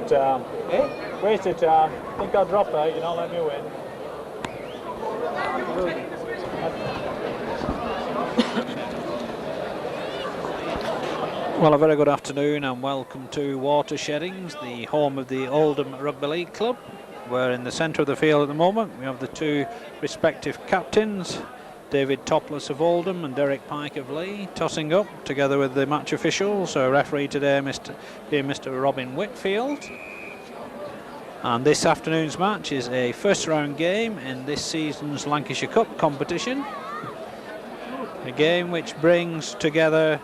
Wasted time. Wasted time. I think I'll drop out, you know, let me win. Well, a very good afternoon and welcome to Watersheddings, the home of the Oldham Rugby League Club. We're in the centre of the field at the moment. We have the two respective captains, David Topless of Oldham and Derek Pike of Leigh, tossing up together with the match officials. So referee today being Mr. Robin Whitfield. And this afternoon's match is a first round game in this season's Lancashire Cup competition. A game which brings together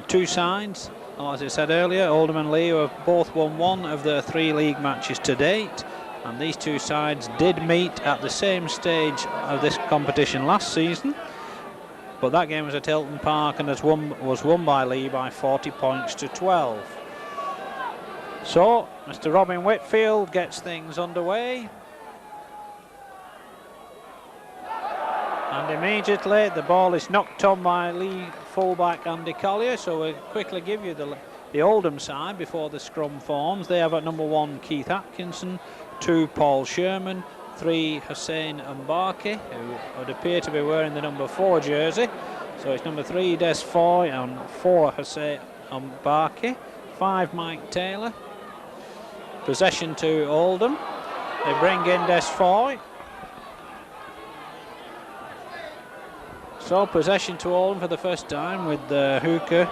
two sides. As I said earlier, Oldham and Leigh have both won one of their 3 league matches to date, and these two sides did meet at the same stage of this competition last season, but that game was at Hilton Park and was won by Leigh by 40 points to 12. So Mr. Robin Whitfield gets things underway, and immediately the ball is knocked on by Leigh fullback Andy Collier. So we'll quickly give you the Oldham side before the scrum forms. They have at number 1 Keith Atkinson, 2 Paul Sherman, 3 Hussein Mbaki, who would appear to be wearing the number 4 jersey. So it's number 3 Des Foy and 4 Hussein Mbaki, 5 Mike Taylor. Possession to Oldham. They bring in Des Foy. So possession to Oldham for the first time with the hooker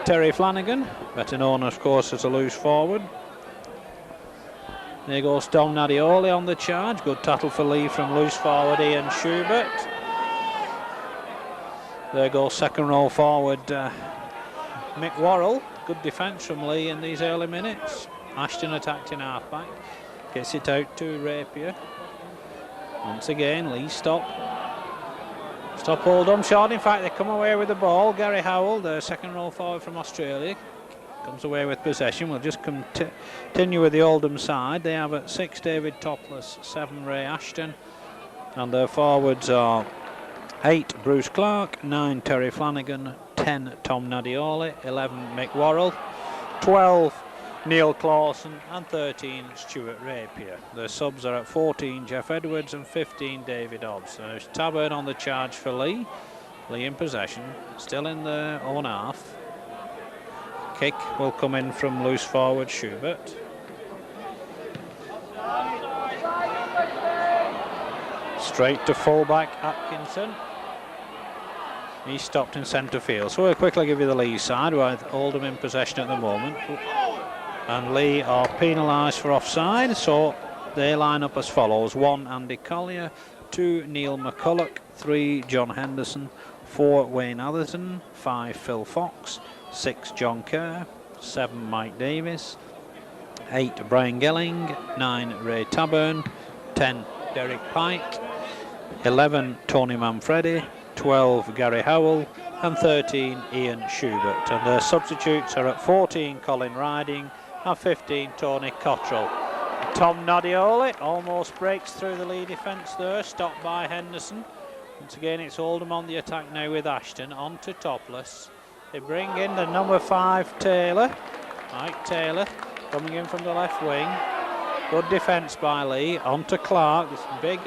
Terry Flanagan, better known of course as a loose forward. There goes Tom Nadioli on the charge. Good tackle for Leigh from loose forward Ian Schubert. There goes second row forward Mick Worrell. Good defence from Leigh in these early minutes. Ashton attacked in half-back. Gets it out to Rapier. Once again, Leigh stop Oldham short. In fact, they come away with the ball. Gary Howell, the second row forward from Australia, comes away with possession. We'll just continue with the Oldham side. They have at 6 David Topless, 7 Ray Ashton, and their forwards are 8 Bruce Clark, 9 Terry Flanagan, 10 Tom Nadioli, 11 Mick Worrell, 12 Neil Clawson and 13 Stuart Rapier. The subs are at 14 Jeff Edwards and 15 David Hobbs. There's Taburn on the charge for Leigh. Leigh in possession, still in their own half. Kick will come in from loose forward Schubert. Straight to fullback Atkinson. He's stopped in centre field. So we'll quickly give you the Leigh side with Oldham in possession at the moment. And Leigh are penalised for offside, so they line up as follows: 1 Andy Collier, 2 Neil McCulloch, 3 John Henderson, 4 Wayne Atherton, 5 Phil Fox, 6 John Kerr, 7 Mike Davis, 8 Brian Gelling, 9 Ray Taburn, 10 Derek Pike, 11 Tony Manfredi, 12 Gary Howell and 13 Ian Schubert. And their substitutes are at 14 Colin Riding and 15 Tony Cottrell. Tom Nadioli almost breaks through the Leigh defence there, stopped by Henderson. Once again it's Oldham on the attack now with Ashton, on to Topless. They bring in the number 5 Taylor, Mike Taylor, coming in from the left wing. Good defence by Leigh, on to Clark, this big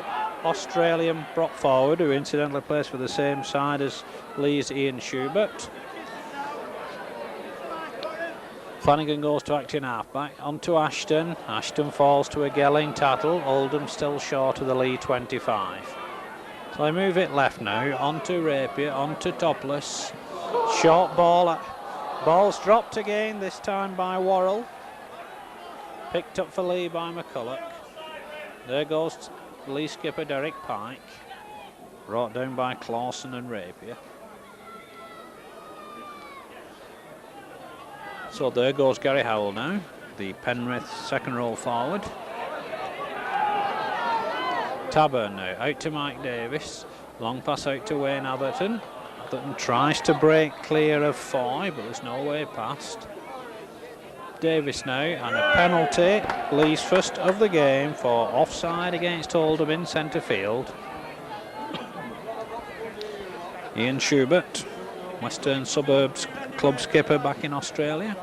Australian prop forward who incidentally plays for the same side as Leigh's Ian Schubert. Flanagan goes to act in half-back, on to Ashton. Ashton falls to a Gelling tackle. Oldham still short of the Leigh 25. So they move it left now, on to Rapier, on to Topless. Short ball, ball's dropped again, this time by Worrell. Picked up for Leigh by McCulloch. There goes Leigh skipper Derek Pike. Brought down by Clawson and Rapier. So there goes Gary Howell now, the Penrith second row forward. Taburn now, out to Mike Davis. Long pass out to Wayne Atherton. Atherton tries to break clear of Foy, but there's no way past. Davis now, and a penalty. Leigh's first of the game for offside against Oldham in centre field. Ian Schubert, Western Suburbs club skipper back in Australia.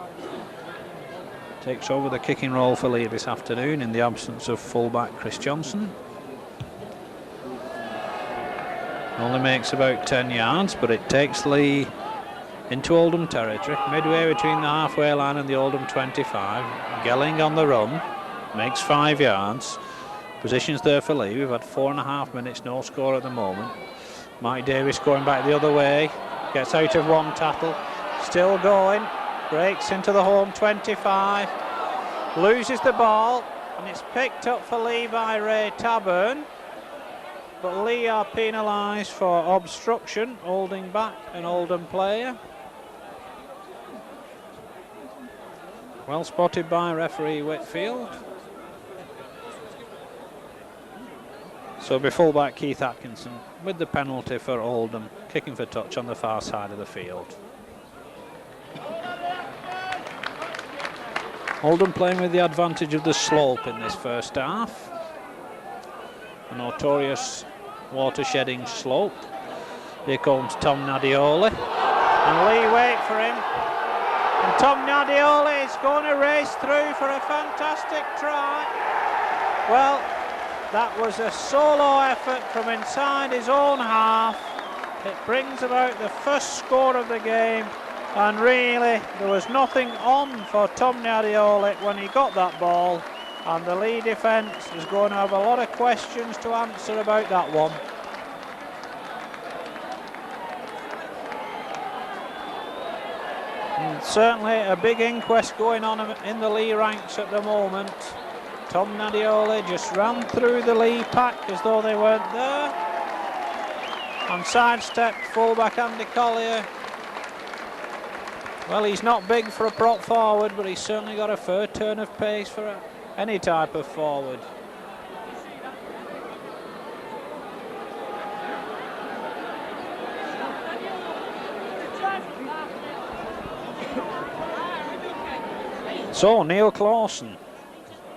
takes over the kicking role for Leigh this afternoon in the absence of fullback Chris Johnson. Only makes about 10 yards, but it takes Leigh into Oldham territory, midway between the halfway line and the Oldham 25. Gelling on the run, makes 5 yards. Positions there for Leigh. We've had 4.5 minutes, no score at the moment. Mike Davis going back the other way, gets out of one tackle, still going, breaks into the home 25, loses the ball, and it's picked up for Leigh by Ray Taburn. But Leigh are penalised for obstruction, holding back an Oldham player. Well spotted by referee Whitfield. So it'll be fullback Keith Atkinson with the penalty for Oldham, kicking for touch on the far side of the field. Oldham playing with the advantage of the slope in this first half. A notorious water-shedding slope. Here comes Tom Nadioli, and Leigh wait for him. And Tom Nadioli is going to race through for a fantastic try. Well, that was a solo effort from inside his own half. It brings about the first score of the game, and really there was nothing on for Tom Nadioli when he got that ball, and the Leigh defence is going to have a lot of questions to answer about that one. And certainly a big inquest going on in the Leigh ranks at the moment. Tom Nadioli just ran through the Leigh pack as though they weren't there, and sidestepped fullback Andy Collier. Well, he's not big for a prop forward, but he's certainly got a fair turn of pace for any type of forward. So Neil Clawson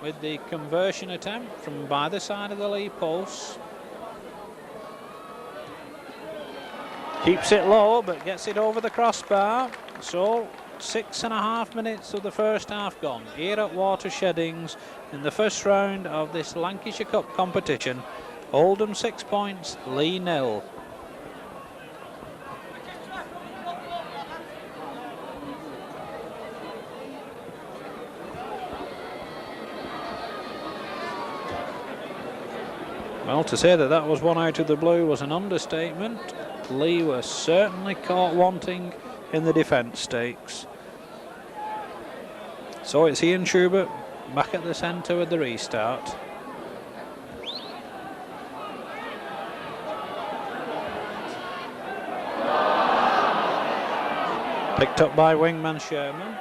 with the conversion attempt from by the side of the Leigh post. Keeps it low but gets it over the crossbar. So 6.5 minutes of the first half gone here at Watersheddings in the first round of this Lancashire Cup competition. Oldham 6 points, Leigh 0. Well, to say that that was one out of the blue was an understatement. Leigh were certainly caught wanting in the defence stakes. So it's Ian Schubert back at the centre with the restart. Picked up by wingman Sherman.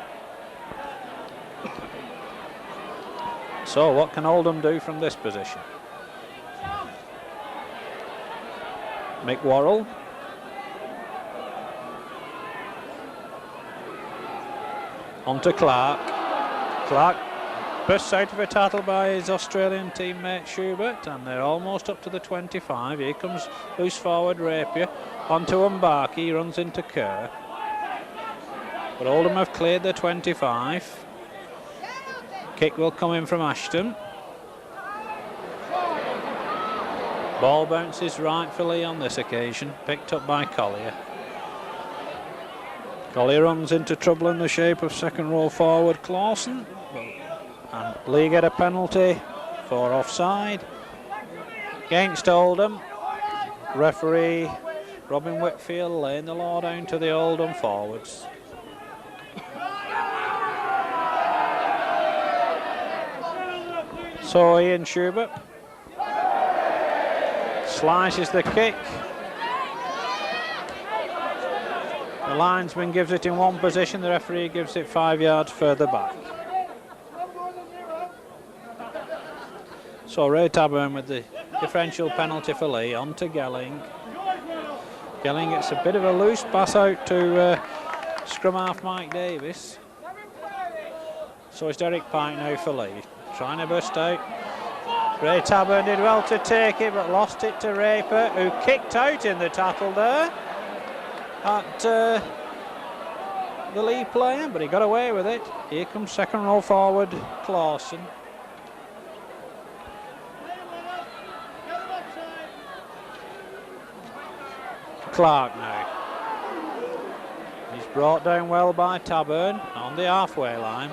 So what can Oldham do from this position? Mick Worrell. On to Clark. Clark bursts out of a tackle by his Australian teammate Schubert, and they're almost up to the 25. Here comes loose forward Rapier. On to Mbaki, runs into Kerr. But Oldham have cleared the 25. Kick will come in from Ashton. Ball bounces rightfully on this occasion, picked up by Collier. Collier runs into trouble in the shape of second row forward Clawson, and Leigh get a penalty for offside against Oldham. Referee Robin Whitfield laying the law down to the Oldham forwards. So Ian Schubert slices the kick. The linesman gives it in one position, the referee gives it 5 yards further back. So Ray Taburn with the differential penalty for Leigh. On to Gelling. Gelling gets a bit of a loose pass out to scrum half Mike Davis. So it's Derek Pike now for Leigh, trying to burst out. Ray Taburn did well to take it, but lost it to Raper, who kicked out in the tackle there at the Leigh player, but he got away with it. Here comes second row forward Clausen. Clark now. He's brought down well by Taburn on the halfway line.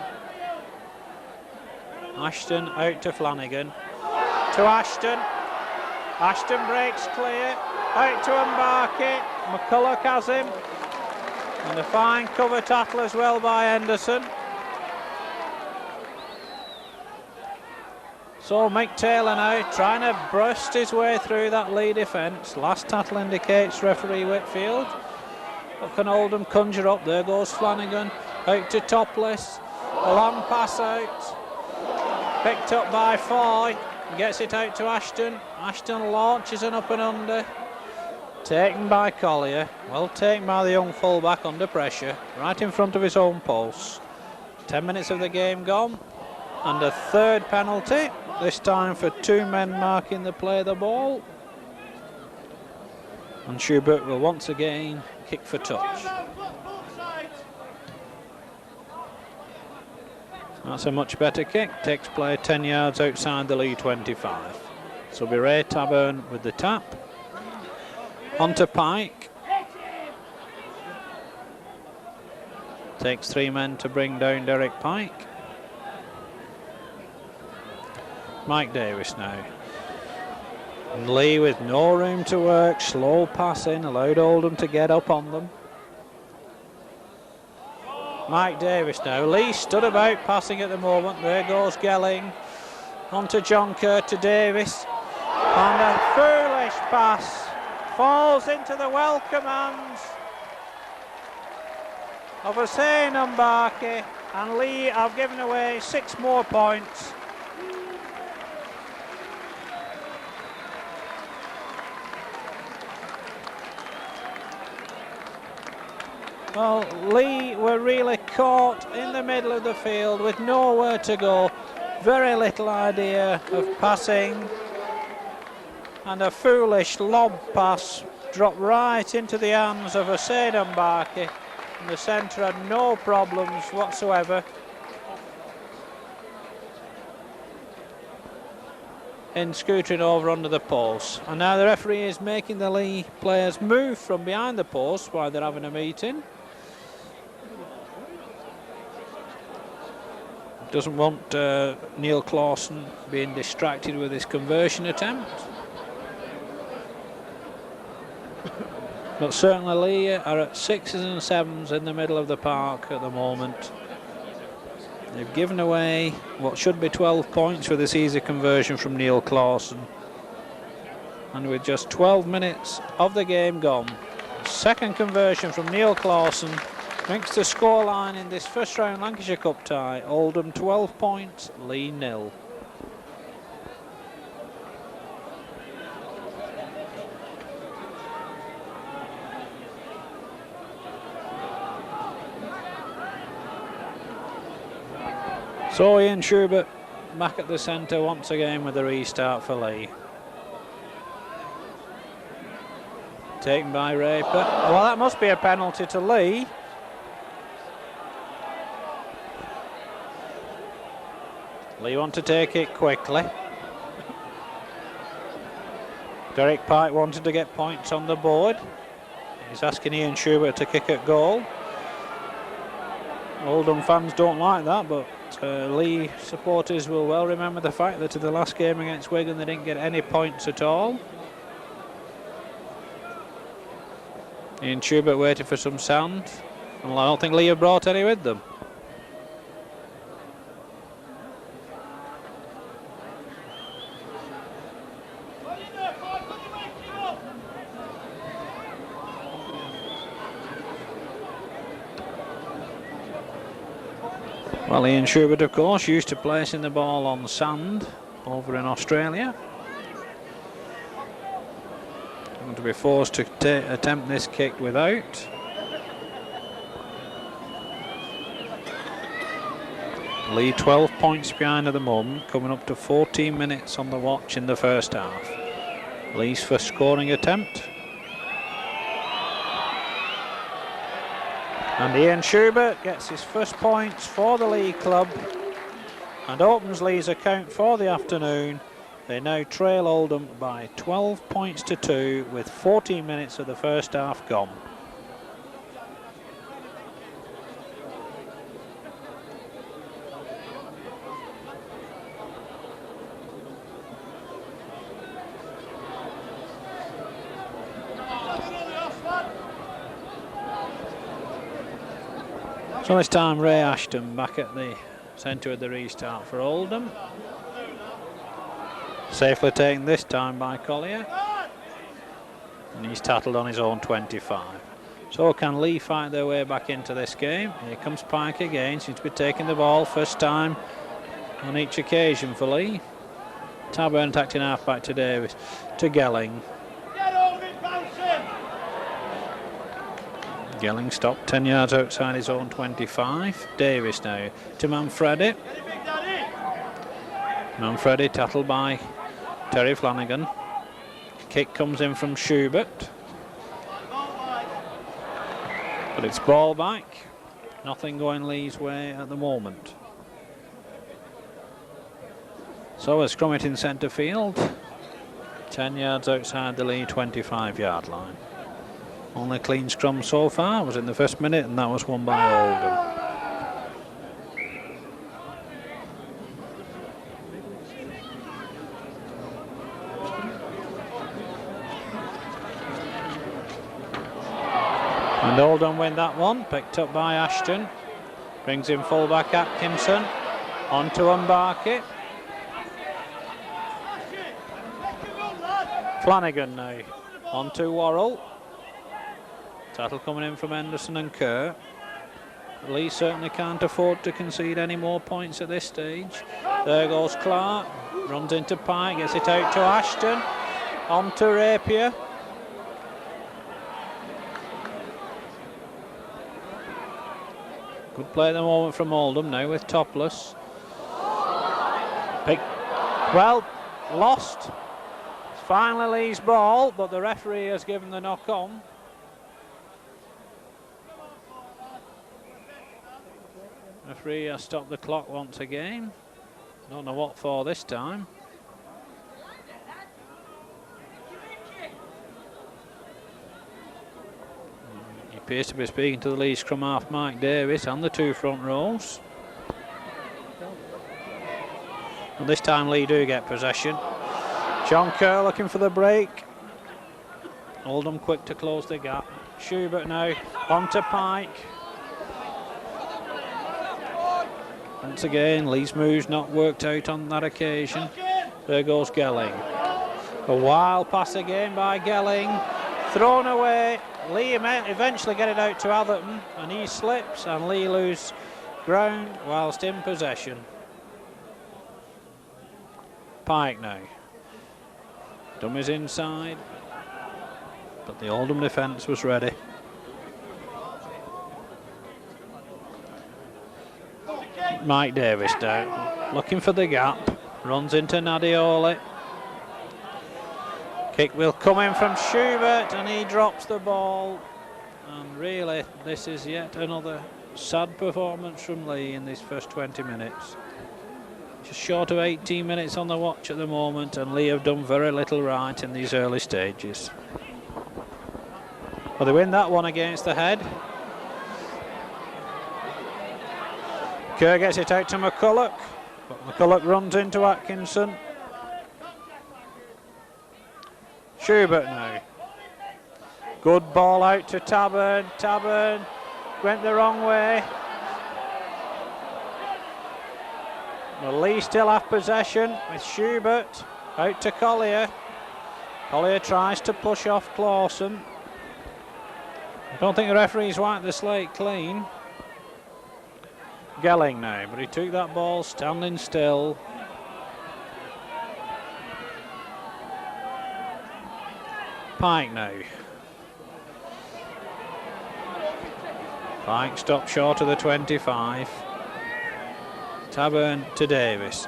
Ashton out to Flanagan. To Ashton. Ashton breaks clear. Out to Mbaki. McCulloch has him. And a fine cover tackle as well by Henderson. So Mick Taylor now trying to burst his way through that Leigh defence. Last tackle indicates referee Whitfield. What can Oldham conjure up? There goes Flanagan. Out to Topless. A long pass out. Picked up by Foy. Gets it out to Ashton. Ashton launches an up and under. Taken by Collier. Well taken by the young fullback under pressure. Right in front of his own post. 10 minutes of the game gone. And a third penalty. This time for two men marking the play of the ball. And Schubert will once again kick for touch. That's a much better kick. Takes play 10 yards outside the Leigh 25. So be Ray Taburn with the tap. On to Pike. Takes three men to bring down Derek Pike. Mike Davis now. And Leigh with no room to work, slow passing, allowed Oldham to get up on them. Mike Davis now. Leigh stood about passing at the moment. There goes Gelling. On to John Kerr to Davis. And a foolish pass. Falls into the welcome hands of Hussein Mbaki. And Leigh have given away 6 more points. Well, Leigh were really caught in the middle of the field with nowhere to go. Very little idea of passing. And a foolish lob pass dropped right into the hands of Hussein Mbaki. And the centre had no problems whatsoever in scootering over under the post. And now the referee is making the Leigh players move from behind the post while they're having a meeting. Doesn't want Neil Clausen being distracted with his conversion attempt. But certainly Leigh are at 6s and 7s in the middle of the park at the moment. They've given away what should be 12 points for this easy conversion from Neil Clausen. And with just 12 minutes of the game gone, second conversion from Neil Clausen makes the scoreline in this first round Lancashire Cup tie. Oldham 12 points, Leigh 0. So Ian Schubert back at the centre once again with a restart for Leigh. Taken by Raper. Well, that must be a penalty to Leigh. Leigh want to take it quickly. Derek Pike wanted to get points on the board. He's asking Ian Schubert to kick at goal. Oldham fans don't like that, but Leigh supporters will well remember the fact that in the last game against Wigan they didn't get any points at all. Ian Schubert waiting for some sand. And I don't think Leigh have brought any with them. Well, Ian Schubert, of course, used to placing the ball on sand over in Australia. Going to be forced to attempt this kick without. Leigh 12 points behind at the moment, coming up to 14 minutes on the watch in the first half. Leigh's first scoring attempt. And Ian Schubert gets his first points for the Leigh club and opens Leigh's account for the afternoon. They now trail Oldham by 12 points to 2 with 14 minutes of the first half gone. So this time Ray Ashton back at the centre of the restart for Oldham. Safely taken this time by Collier. And he's tattled on his own 25. So can Leigh fight their way back into this game? Here comes Pike again, seems to be taking the ball first time on each occasion for Leigh. Taburn tacked in half back to Davis, to Gelling. Gelling stopped 10 yards outside his own 25. Davis now to Manfredi. Manfredi tattled by Terry Flanagan. Kick comes in from Schubert. But it's ball back. Nothing going Leigh's way at the moment. So a scrum it in centre field. 10 yards outside the Leigh 25-yard line. Only clean scrum so far was in the first minute, and that was won by Oldham. And Oldham win that one, picked up by Ashton. Brings in fullback Atkinson. On to Mbarki. Flanagan now. On to Worrell. Tattle coming in from Henderson and Kerr. Leigh certainly can't afford to concede any more points at this stage. There goes Clark. Runs into Pike, gets it out to Ashton. On to Rapier. Good play at the moment from Oldham now with Topless. Well, lost. It's finally Leigh's ball, but the referee has given the knock on. Referee has stopped the clock once again. Don't know what for this time. He appears to be speaking to the Leigh scrum half Mike Davis and the two front rows. And this time Leigh do get possession. John Kerr looking for the break. Oldham quick to close the gap. Schubert now on to Pike. Once again, Leigh's move's not worked out on that occasion. There goes Gelling. A wild pass again by Gelling. Thrown away. Leigh eventually get it out to Atherton, and he slips, and Leigh lose ground whilst in possession. Pike now. Dummies inside, but the Oldham defence was ready. Mike Davis down, looking for the gap, runs into Nadioli. Kick will come in from Schubert, and he drops the ball. And really, this is yet another sad performance from Leigh in these first 20 minutes. Just short of 18 minutes on the watch at the moment, and Leigh have done very little right in these early stages. Well, they win that one against the head. Kerr gets it out to McCulloch, but McCulloch runs into Atkinson. Schubert now. Good ball out to Taburn. Taburn went the wrong way. Well, Leigh still have possession with Schubert out to Collier. Collier tries to push off Clawson. I don't think the referee's wiped the slate clean. Gelling now, but he took that ball standing still. Pike now. Pike stopped short of the 25. Taburn to Davis.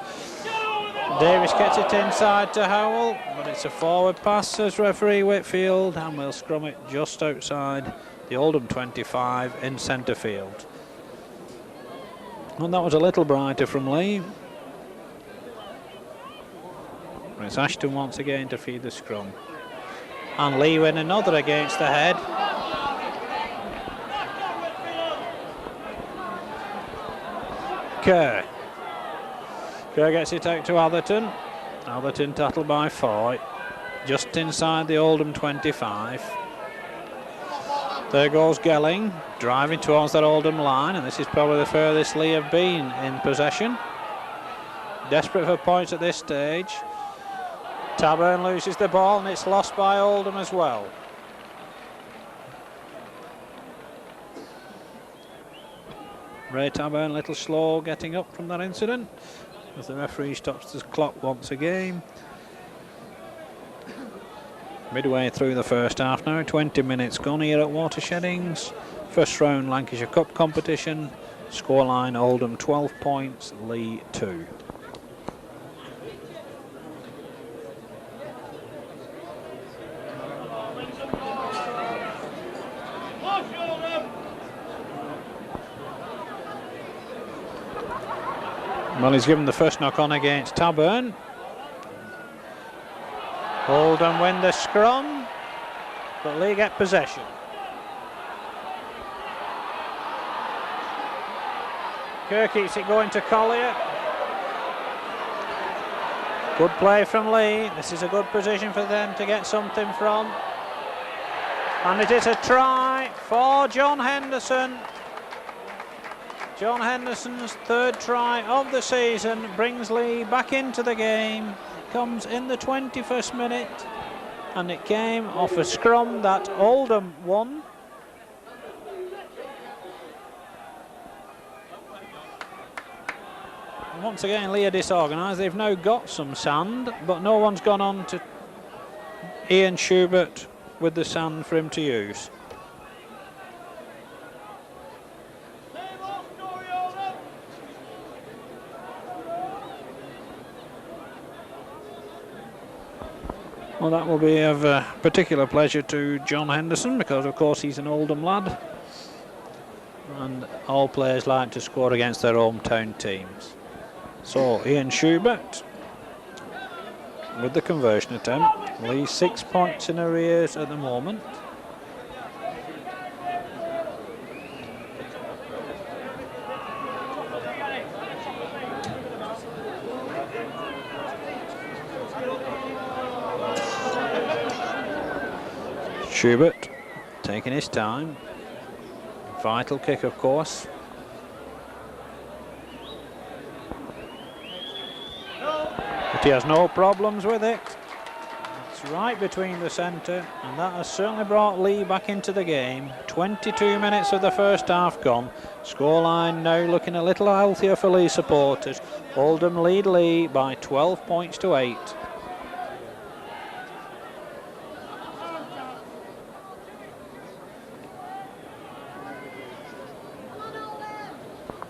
Davis gets it inside to Howell, but it's a forward pass, says referee Whitfield, and we'll scrum it just outside the Oldham 25 in centre field. And that was a little brighter from Leigh. It's Ashton once again to feed the scrum. And Leigh win another against the head. Kerr gets it out to Atherton. Atherton tackled by Foy, just inside the Oldham 25. There goes Gelling, driving towards that Oldham line, and this is probably the furthest Leigh have been in possession. Desperate for points at this stage. Taburn loses the ball, and it's lost by Oldham as well. Ray Taburn a little slow getting up from that incident, as the referee stops the clock once again. Midway through the first half now, 20 minutes gone here at Watersheddings. First round Lancashire Cup competition. Scoreline Oldham 12 points, Leigh 2. Well, he's given the first knock on against Taburn. Oldham win the scrum, but Leigh get possession. Kerr keeps it going to Collier. Good play from Leigh. This is a good position for them to get something from. And it is a try for John Henderson. John Henderson's third try of the season brings Leigh back into the game. Comes in the 21st minute, and it came off a scrum that Oldham won. And once again, Leigh are disorganised. They've now got some sand, but no one's gone on to Ian Schubert with the sand for him to use. Well, that will be of particular pleasure to John Henderson, because of course he's an Oldham lad, and all players like to score against their hometown teams. So Ian Schubert with the conversion attempt. Leigh 6 points in arrears at the moment. Schubert taking his time. Vital kick, of course. But he has no problems with it. It's right between the centre, and that has certainly brought Leigh back into the game. 22 minutes of the first half gone. Scoreline now looking a little healthier for Leigh supporters. Oldham lead Leigh by 12 points to 8.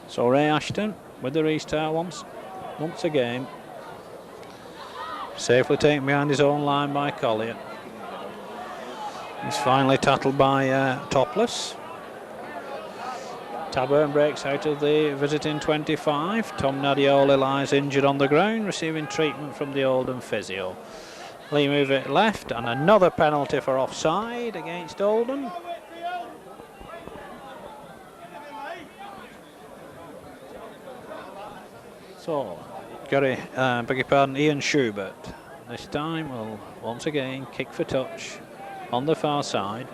So Ray Ashton with the restart once again. Safely taken behind his own line by Collier. He's finally tackled by Topless. Taburn breaks out of the visiting 25. Tom Nadioli lies injured on the ground, receiving treatment from the Oldham physio. Leigh move it left, and another penalty for offside against Oldham. So, beg your pardon, Ian Schubert. This time will once again kick for touch on the far side.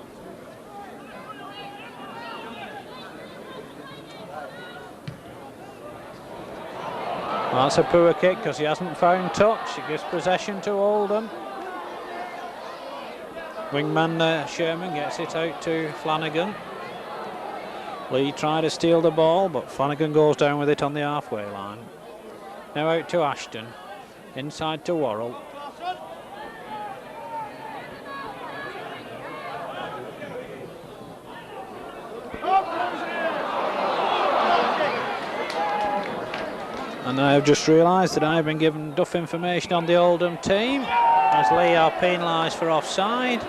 Well, that's a poor kick because he hasn't found touch. It gives possession to Oldham. Wingman Sherman gets it out to Flanagan. Leigh tried to steal the ball, but Flanagan goes down with it on the halfway line. Now out to Ashton, inside to Worrell. And I have just realised that I have been given enough information on the Oldham team, as Leigh are penalised for offside.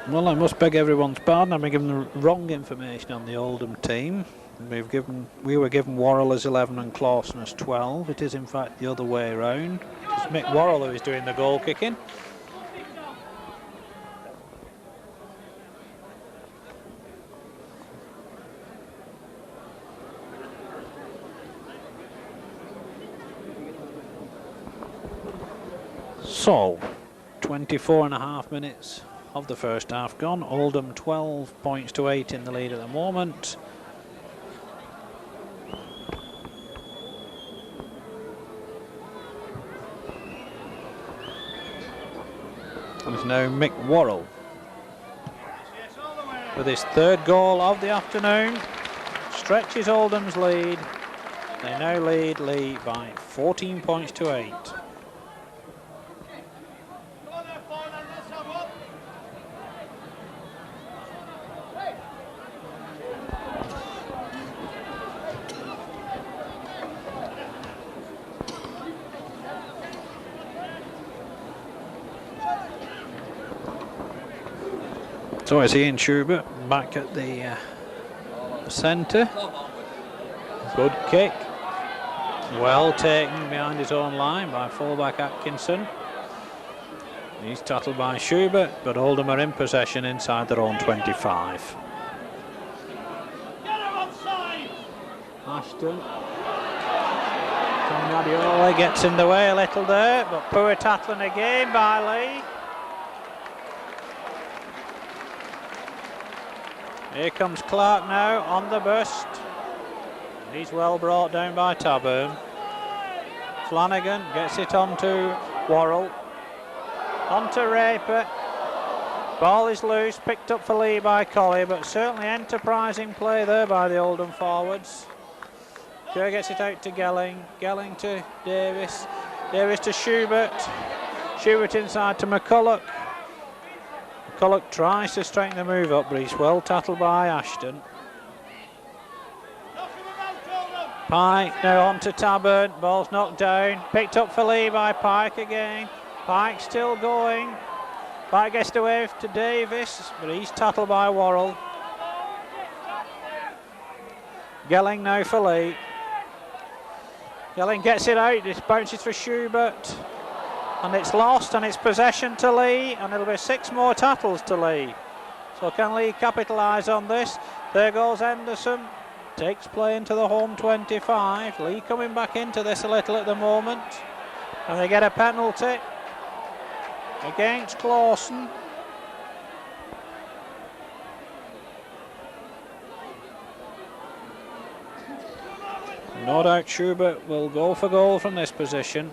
Well, I must beg everyone's pardon. I've been given the wrong information on the Oldham team. We were given Worrell as 11 and Clawson as 12. It is in fact the other way around. It's Mick Worrell who is doing the goal kicking. So, 24.5 minutes of the first half gone. Oldham 12 points to 8 in the lead at the moment. There's now Mick Worrell with his third goal of the afternoon. Stretches Oldham's lead. They now lead Leigh by 14 points to 8. So it's Ian Schubert back at the centre. Good kick. Well taken behind his own line by fullback Atkinson. He's tackled by Schubert, but Oldham are in possession inside their own 25. Ashton. Tom Radiola gets in the way a little there, but poor tackling again by Leigh. Here comes Clark now on the burst. He's well brought down by Taburn. Flanagan gets it onto Worrell. Onto Raper. Ball is loose, picked up for Leigh by Collier, but certainly enterprising play there by the Oldham forwards. Kerr gets it out to Gelling. Gelling to Davis. Davis to Schubert. Schubert inside to McCulloch. McCulloch tries to straighten the move up, but he's well tackled by Ashton. Pike now on to Taburn. Ball's knocked down. Picked up for Leigh by Pike again. Pike still going. Pike gets it away to Davis, but he's tackled by Worrell. Gelling now for Leigh. Gelling gets it out. It bounces for Schubert. And it's lost, and it's possession to Leigh, and it'll be 6 more tackles to Leigh. So can Leigh capitalise on this? There goes Henderson. Takes play into the home 25. Leigh coming back into this a little at the moment. And they get a penalty against Clawson. No doubt Schubert will go for goal from this position.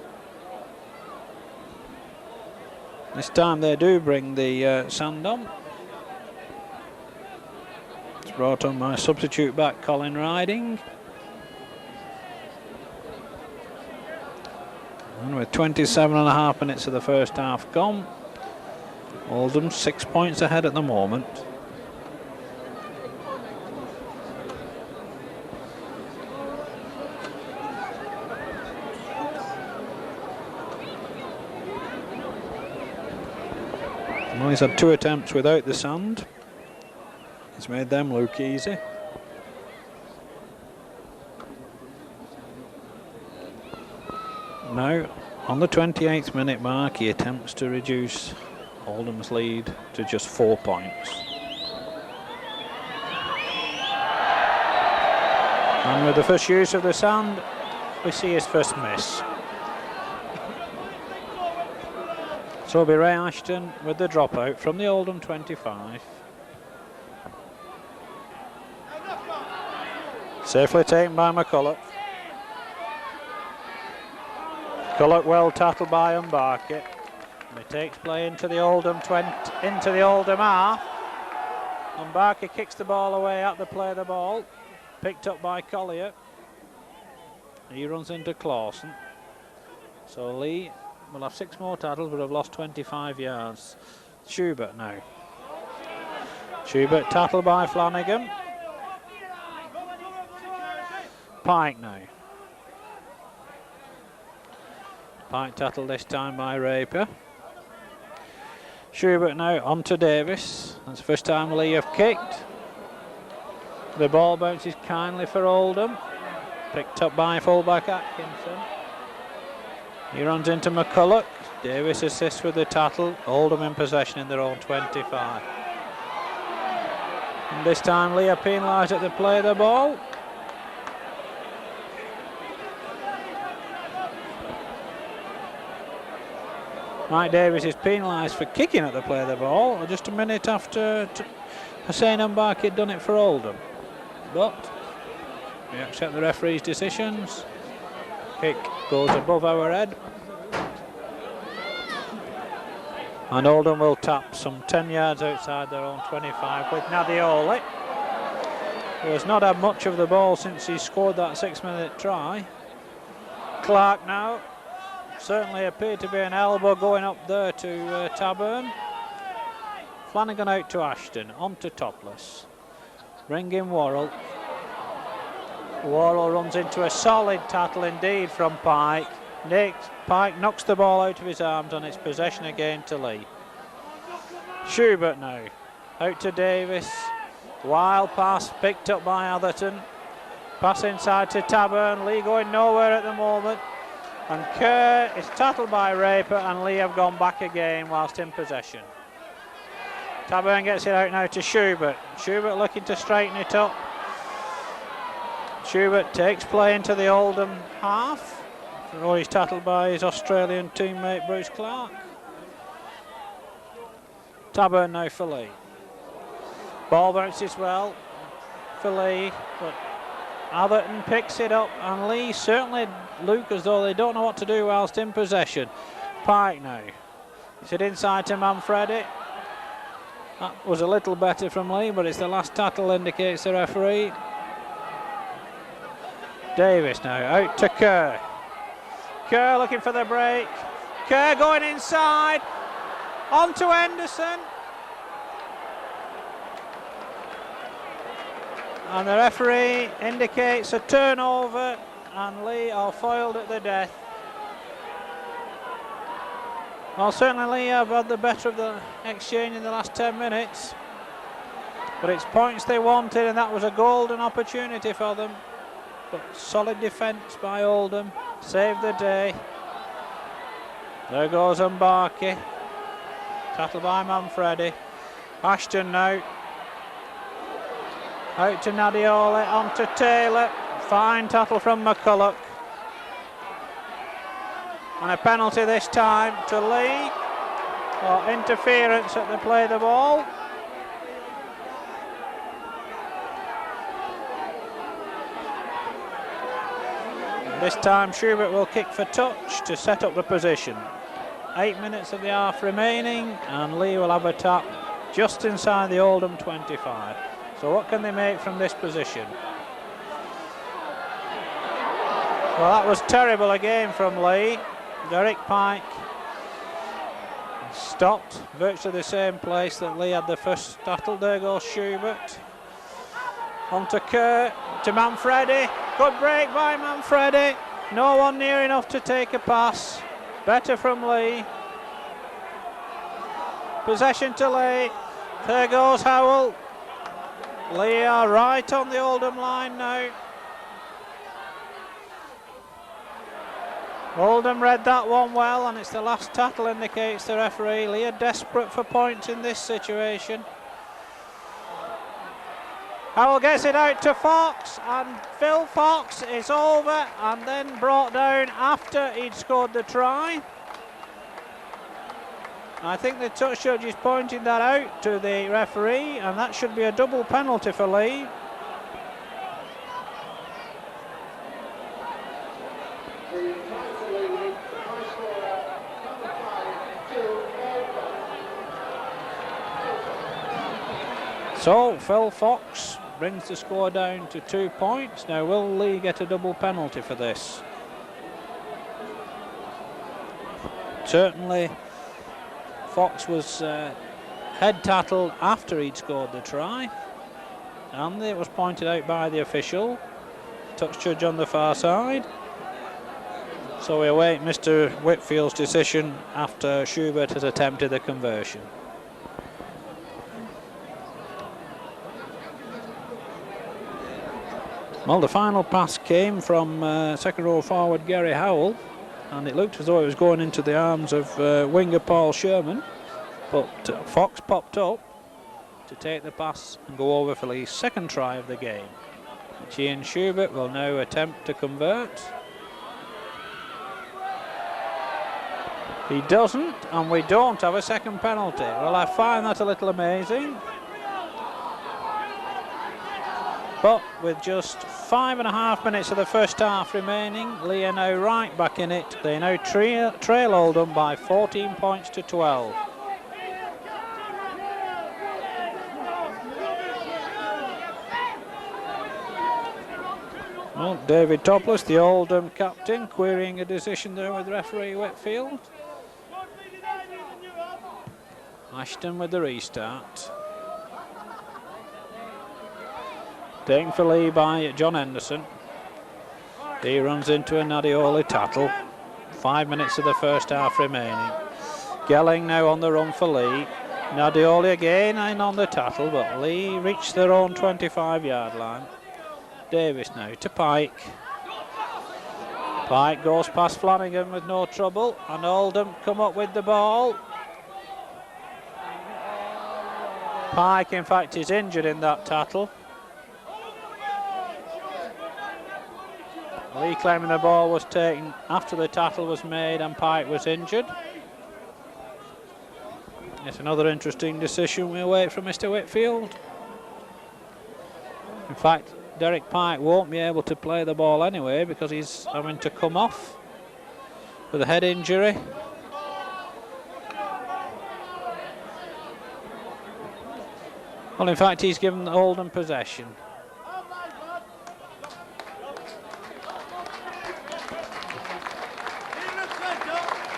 This time they do bring the sand on. It's brought on by substitute back Colin Riding. And with 27.5 minutes of the first half gone, Oldham 6 points ahead at the moment. Well, he's had 2 attempts without the sand. He's made them look easy. Now, on the 28th minute mark, he attempts to reduce Oldham's lead to just 4 points. And with the first use of the sand, we see his first miss. So it'll be Ray Ashton with the dropout from the Oldham 25. Safely taken by McCulloch. McCulloch well tackled by Umbarki. And he takes play into the Oldham half. Umbarki kicks the ball away at the play of the ball. Picked up by Collier. He runs into Clawson. So Leigh will have 6 more tackles, but have lost 25 yards. Schubert now. Schubert tackled by Flanagan. Pike now. Pike tackled this time by Raper. Schubert now on to Davis. That's the first time Leigh have kicked. The ball bounces kindly for Oldham. Picked up by fullback Atkinson. He runs into McCulloch. Davis assists with the tackle. Oldham in possession in their own 25. And this time Leigh are penalised at the play of the ball. Mike Davis is penalised for kicking at the play of the ball just a minute after Hussein Mbaki had done it for Oldham. But we accept the referee's decisions. Kick goes above our head. And Oldham will tap some 10 yards outside their own 25 with Nadioli, who has not had much of the ball since he scored that 6-minute try. Clark now. Certainly appeared to be an elbow going up there to Taburn. Flanagan out to Ashton, on to Topless. Bring in Worrell. Worrell runs into a solid tackle indeed from Pike. Pike knocks the ball out of his arms and it's possession again to Leigh. Schubert now. Out to Davis. Wild pass picked up by Atherton. Pass inside to Taburn. Leigh going nowhere at the moment. And Kerr is tackled by Raper and Leigh have gone back again whilst in possession. Taburn gets it out now to Schubert. Schubert looking to straighten it up. Schubert takes play into the Oldham half. Oh, he's tackled by his Australian teammate Bruce Clark. Taburn now for Leigh. Ball bounces well for Leigh, but Atherton picks it up and Leigh certainly look as though they don't know what to do whilst in possession. Pike now. It's it inside to Manfredi. That was a little better from Leigh, but it's the last tackle, indicates the referee. Davis now out to Kerr. Kerr looking for the break. Kerr going inside. On to Henderson. And the referee indicates a turnover and Leigh are foiled at the death. Well, certainly Leigh have had the better of the exchange in the last 10 minutes. But it's points they wanted and that was a golden opportunity for them. But solid defence by Oldham. Saved the day. There goes Mbaki. Tackle by Manfredi. Ashton now. Out to Nadioli, on to Taylor. Fine tackle from McCulloch. And a penalty this time to Leigh for interference at the play of the ball. And this time Schubert will kick for touch to set up the position. 8 minutes of the half remaining and Leigh will have a tap just inside the Oldham 25. So what can they make from this position? Well, that was terrible again from Leigh. Derek Pike stopped virtually the same place that Leigh had the first tackle. There goes Schubert. On to Kerr, to Manfredi. Good break by Manfredi. No one near enough to take a pass. Better from Leigh. Possession to Leigh. There goes Howell. Leigh are right on the Oldham line now. Oldham read that one well and it's the last tackle, indicates the referee. Leigh are desperate for points in this situation. Howell gets it out to Fox and Phil Fox is over and then brought down after he'd scored the try. I think the touch judge is pointing that out to the referee and that should be a double penalty for Leigh. So Phil Fox brings the score down to 2 points. Now will Leigh get a double penalty for this? Certainly Fox was head tackled after he'd scored the try and it was pointed out by the official. Touch judge on the far side. So we await Mr. Whitfield's decision after Schubert has attempted the conversion. Well, the final pass came from second row forward Gary Howell, and it looked as though it was going into the arms of winger Paul Sherman, but Fox popped up to take the pass and go over for Leigh's second try of the game, which Ian Schubert will now attempt to convert. He doesn't, and we don't have a second penalty. Well, I find that a little amazing. But with just 5.5 minutes of the first half remaining, Leigh are now right back in it. They now trail Oldham by 14 points to 12. Well, David Topless, the Oldham captain, querying a decision there with referee Whitfield. Ashton with the restart. Taken for Leigh by John Henderson. He runs into a Nadioli tattle. 5 minutes of the first half remaining. Gelling now on the run for Leigh. Nadioli again in on the tattle, but Leigh reached their own 25-yard line. Davis now to Pike. Pike goes past Flanagan with no trouble, and Oldham come up with the ball. Pike, in fact, is injured in that tattle. Leigh claiming the ball was taken after the tackle was made and Pike was injured. It's another interesting decision. We'll wait for Mr. Whitfield. In fact, Derek Pike won't be able to play the ball anyway because he's having to come off with a head injury. Well, in fact, he's given Oldham possession.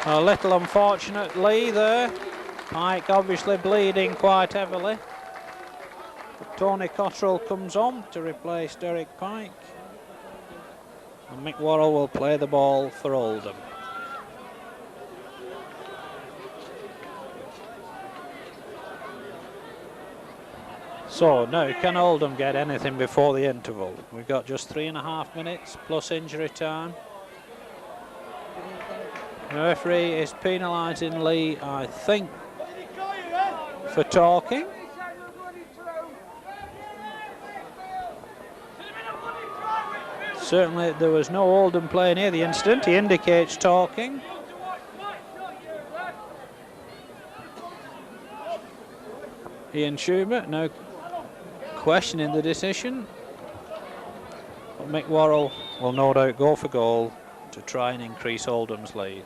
A little unfortunately there. Pike obviously bleeding quite heavily. But Tony Cottrell comes on to replace Derek Pike. And Mick Worrell will play the ball for Oldham. So now, can Oldham get anything before the interval? We've got just 3.5 minutes plus injury time. The referee is penalising Leigh, I think, for talking. Certainly there was no Oldham player near the incident. He indicates talking. Ian Schubert now questioning the decision. But Mick Worrell will no doubt go for goal to try and increase Oldham's lead.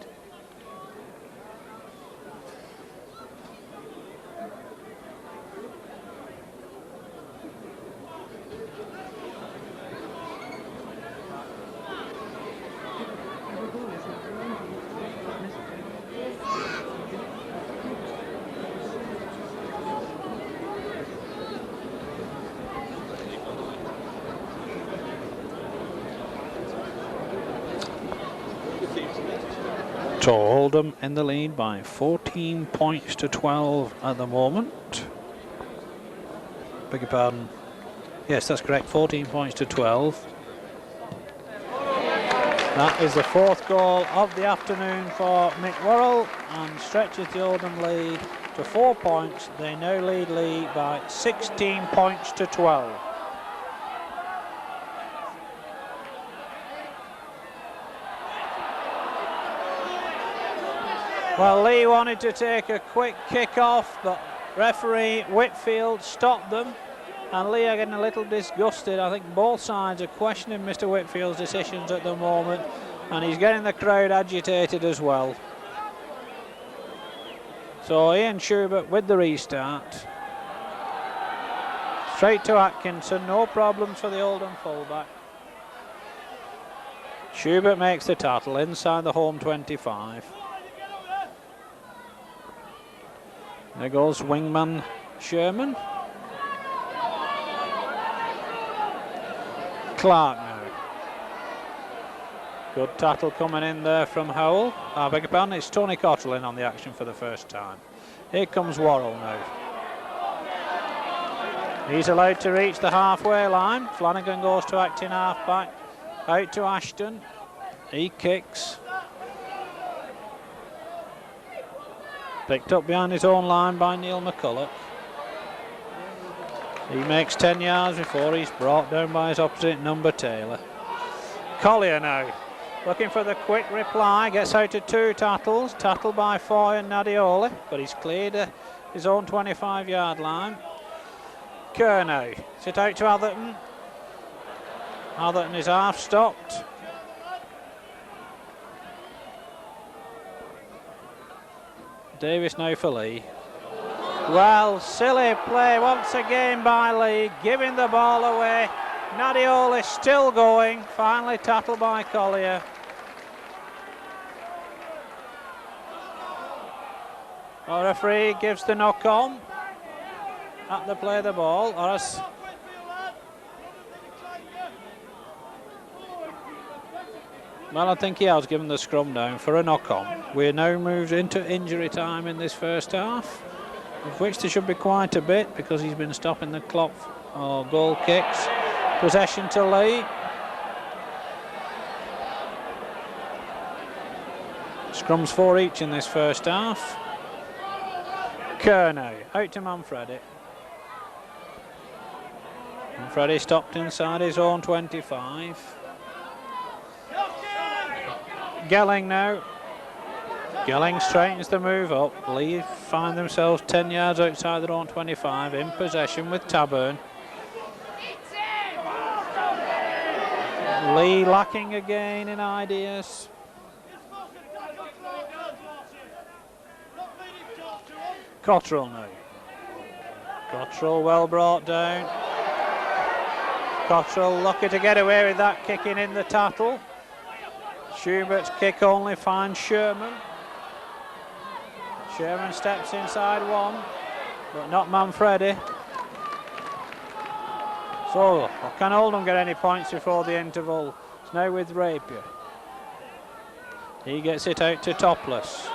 So Oldham in the lead by 14 points to 12 at the moment. Beg your pardon. Yes, that's correct, 14 points to 12. That is the fourth goal of the afternoon for Mick Worrell and stretches the Oldham lead to 4 points. They now lead Leigh by 16 points to 12. Well, Leigh wanted to take a quick kick off, but referee Whitfield stopped them, and Leigh are getting a little disgusted. I think both sides are questioning Mr. Whitfield's decisions at the moment, and he's getting the crowd agitated as well. So Ian Schubert with the restart. Straight to Atkinson, no problems for the Oldham fullback. Schubert makes the tackle inside the home 25. There goes wingman Sherman. Clark now. Good tackle coming in there from Howell. I beg your pardon, it's Tony Cottrell in on the action for the first time. Here comes Worrell now. He's allowed to reach the halfway line. Flanagan goes to acting half-back. Out to Ashton. He kicks. Picked up behind his own line by Neil McCulloch. He makes 10 yards before he's brought down by his opposite number, Taylor. Collier now, looking for the quick reply, gets out to 2 tackles. Tackle by Foy and Nadioli, but he's cleared his own 25-yard line. Kerr now, sit out to Atherton. Atherton is half stopped. Davis now for Leigh. Well, silly play once again by Leigh, giving the ball away. Nadioli still going, finally tackled by Collier. The referee gives the knock on at the play of the ball. Well, I think he has given the scrum down for a knock on. We're now moved into injury time in this first half, of which there should be quite a bit because he's been stopping the clock or goal kicks. Possession to Leigh. Scrums 4 each in this first half. Kerr now, out to Manfredi. Manfredi stopped inside his own 25. Gelling now. Gelling straightens the move up. Leigh find themselves 10 yards outside their own 25, in possession with Taburn. Leigh lacking again in ideas. Cottrell now. Cottrell well brought down. Cottrell lucky to get away with that, kicking in the tackle. Schubert's kick only finds Sherman. Sherman steps inside one, but not Manfredi. So, can Oldham get any points before the interval? It's now with Rapier. He gets it out to Topless.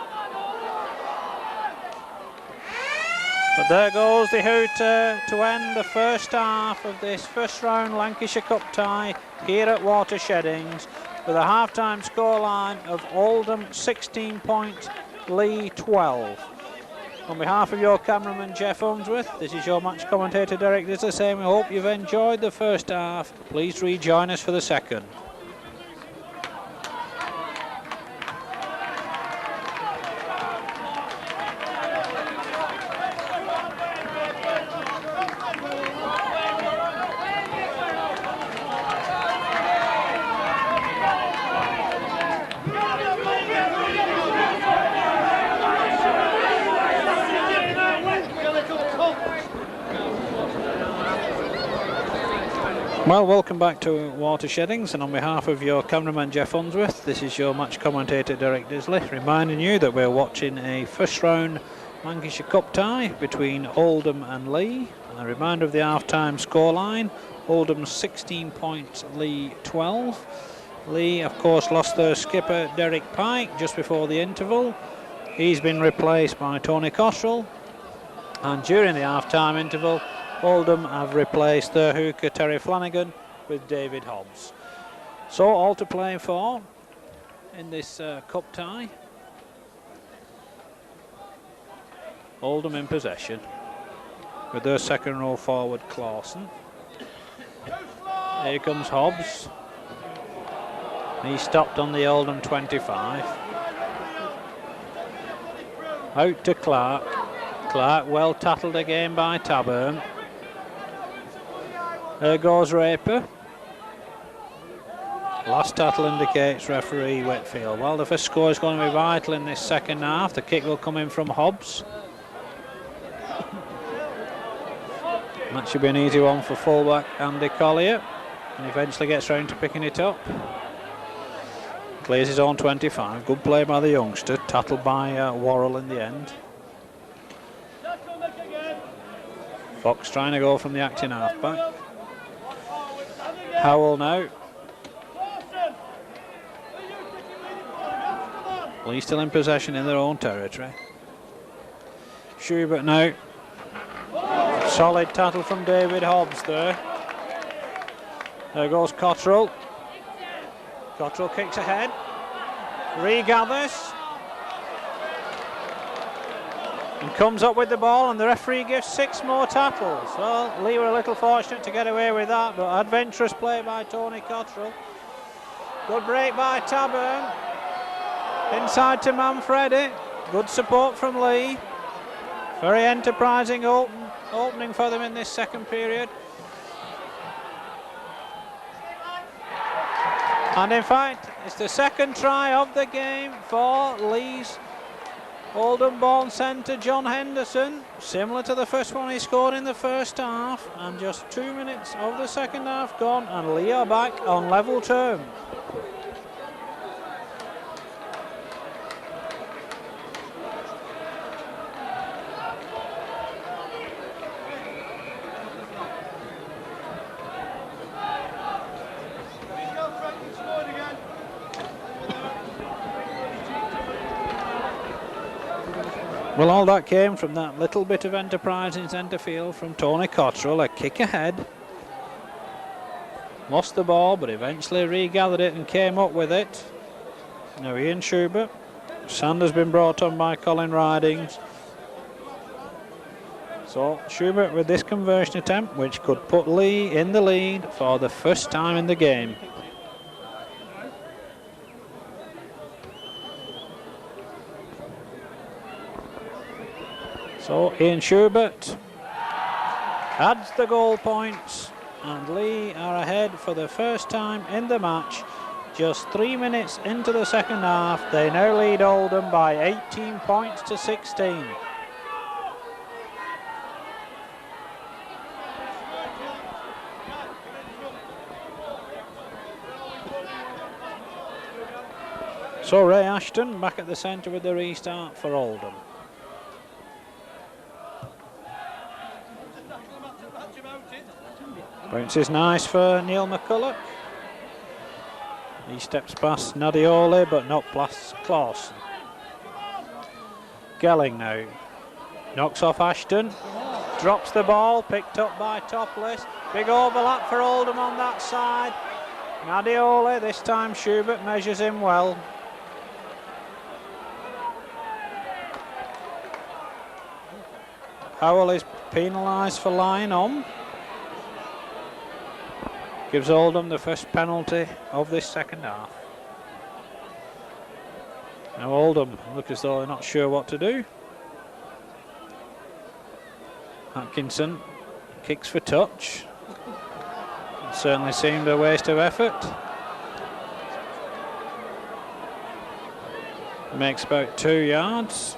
But there goes the hooter to end the first half of this first round Lancashire Cup tie here at Watersheddings, with a half-time scoreline of Oldham 16 points, Leigh 12. On behalf of your cameraman Jeff Unsworth, this is your match commentator Derek Disley saying we hope you've enjoyed the first half. Please rejoin us for the second. Well, welcome back to Watersheddings, and on behalf of your cameraman Jeff Unsworth, this is your match commentator Derek Disley, reminding you that we're watching a first round Lancashire Cup tie between Oldham and Leigh. A reminder of the half-time scoreline: Oldham 16 points, Leigh 12. Leigh, of course, lost their skipper Derek Pike just before the interval. He's been replaced by Tony Cottrell, and during the half-time interval, Oldham have replaced their hooker Terry Flanagan with David Hobbs. So all to play for in this cup tie. Oldham in possession with their second row forward Clausen. Here comes Hobbs. He stopped on the Oldham 25. Out to Clark. Clark well tattled again by Taburn. There goes Raper. Last tattle indicates referee Whitfield. Well, the first score is going to be vital in this second half. The kick will come in from Hobbs. That should be an easy one for fullback Andy Collier, and eventually gets round to picking it up. Clears his own 25. Good play by the youngster. Tattled by Worrell in the end. Fox trying to go from the acting halfback. Howell now. Leigh still in possession in their own territory. Schubert now. Solid tackle from David Hobbs there. There goes Cottrell. Cottrell kicks ahead. Regathers. And comes up with the ball, and the referee gives 6 more tackles. Well, Leigh were a little fortunate to get away with that, but adventurous play by Tony Cottrell. Good break by Taburn. Inside to Manfredi. Good support from Leigh. Very enterprising opening for them in this second period. And in fact, it's the second try of the game for Leigh's Oldham-born centre John Henderson, similar to the first one he scored in the first half, and just 2 minutes of the second half gone, and Leigh are back on level terms. Well, all that came from that little bit of enterprise in centre field from Tony Cottrell, a kick ahead. Lost the ball, but eventually regathered it and came up with it. Now Ian Schubert. Sand has been brought on by Colin Ridings. So Schubert with this conversion attempt, which could put Leigh in the lead for the first time in the game. So Ian Schubert adds the goal points, and Leigh are ahead for the first time in the match. Just 3 minutes into the second half, they now lead Oldham by 18 points to 16. So Ray Ashton back at the centre with the restart for Oldham. Bounce is nice for Neil McCulloch. He steps past Nadioli, but not past Clausen. Gelling now. Knocks off Ashton. Drops the ball, picked up by Topless. Big overlap for Oldham on that side. Nadioli, this time Schubert measures him well. Howell is penalised for lying on. Gives Oldham the first penalty of this second half. Now Oldham look as though they're not sure what to do. Atkinson kicks for touch. It certainly seemed a waste of effort. Makes about 2 yards.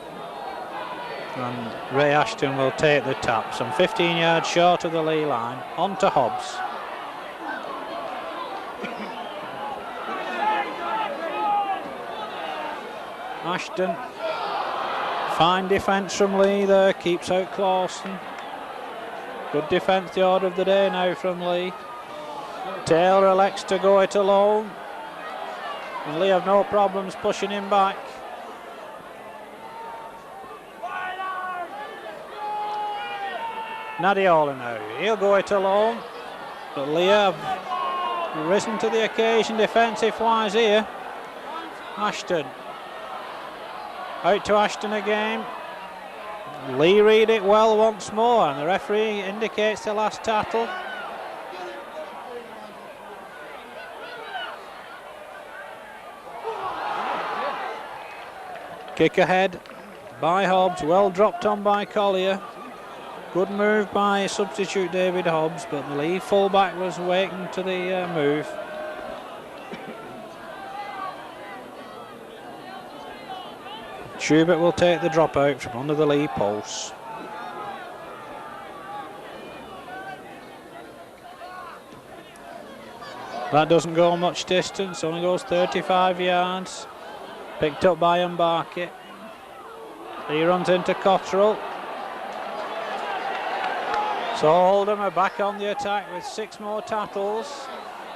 And Ray Ashton will take the tap. Some 15 yards short of the Leigh line. On to Hobbs. Ashton, fine defence from Leigh there, keeps out Clausen. Good defence, the order of the day now from Leigh. Taylor elects to go it alone, and Leigh have no problems pushing him back. Nadiola now, he'll go it alone, but Leigh have risen to the occasion defensive wise here. Ashton. Out to Ashton again. Leigh read it well once more, and the referee indicates the last tackle. Kick ahead by Hobbs, well dropped on by Collier. Good move by substitute David Hobbs, but the Leigh fullback was waiting to the move. Schubert will take the drop out from under the Leigh post. That doesn't go much distance, only goes 35 yards. Picked up by Mbarki. He runs into Cottrell. So Oldham are back on the attack with 6 more tackles.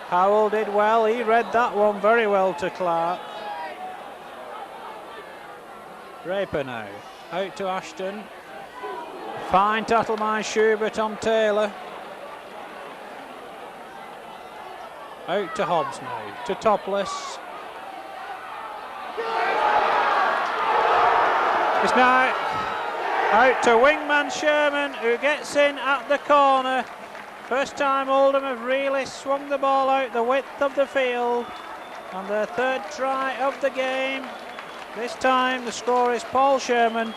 Howell did well, he read that one very well to Clark. Raper now, out to Ashton. Fine tackle by Schubert on Taylor. Out to Hobbs now, to Topless. It's now out to wingman Sherman, who gets in at the corner. First time Oldham have really swung the ball out the width of the field. And their third try of the game. This time the score is Paul Sherman.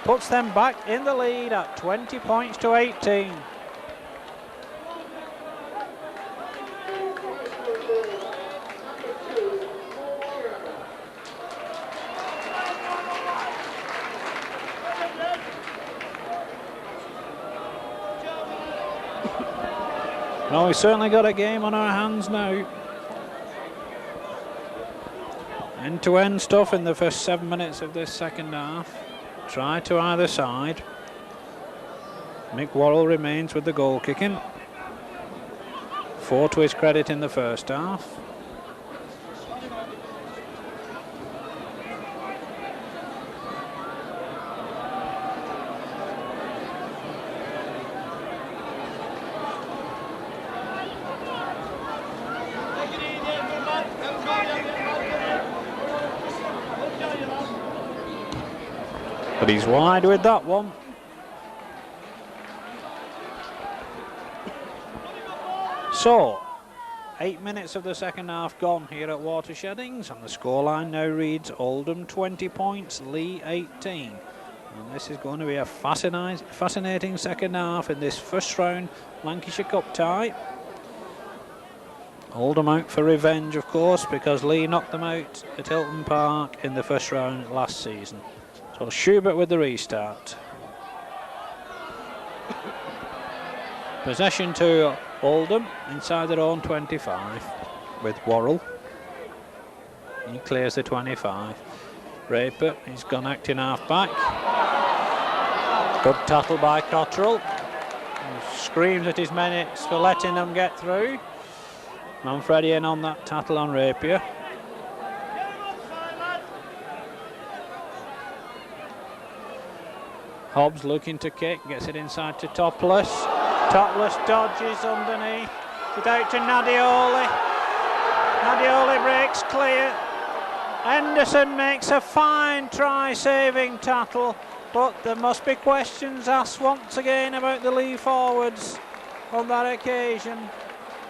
Puts them back in the lead at 20 points to 18. Well, we've certainly got a game on our hands now. End-to-end stuff in the first 7 minutes of this second half. Try to either side. Mick Worrell remains with the goal kicking. 4 to his credit in the first half. But he's wide with that one. So, 8 minutes of the second half gone here at Watersheddings, and the scoreline now reads Oldham 20 points, Leigh 18. And this is going to be a fascinating second half in this first round Lancashire Cup tie. Oldham out for revenge, of course, because Leigh knocked them out at Hilton Park in the first round last season. So Schubert with the restart. Possession to Oldham inside their own 25 with Worrell. He clears the 25. Raper, he's gone acting half back. Good tackle by Cottrell. He screams at his men for letting them get through. Manfredi in on that tackle on Rapier. Hobbs looking to kick, gets it inside to Topless. Topless dodges underneath. It out to Nadioli. Nadioli breaks clear. Henderson makes a fine try-saving tackle, but there must be questions asked once again about the Leigh forwards on that occasion.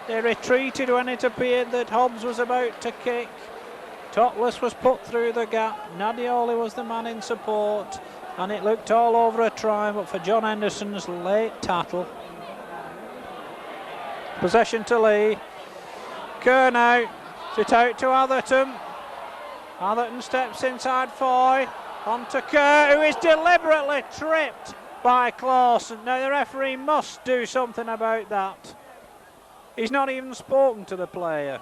They retreated when it appeared that Hobbs was about to kick. Topless was put through the gap. Nadioli was the man in support. And it looked all over a try, but for John Henderson's late tackle. Possession to Leigh. Kerr now. It out to Atherton. Atherton steps inside Foy. On to Kerr, who is deliberately tripped by Clausen. Now the referee must do something about that. He's not even spoken to the player.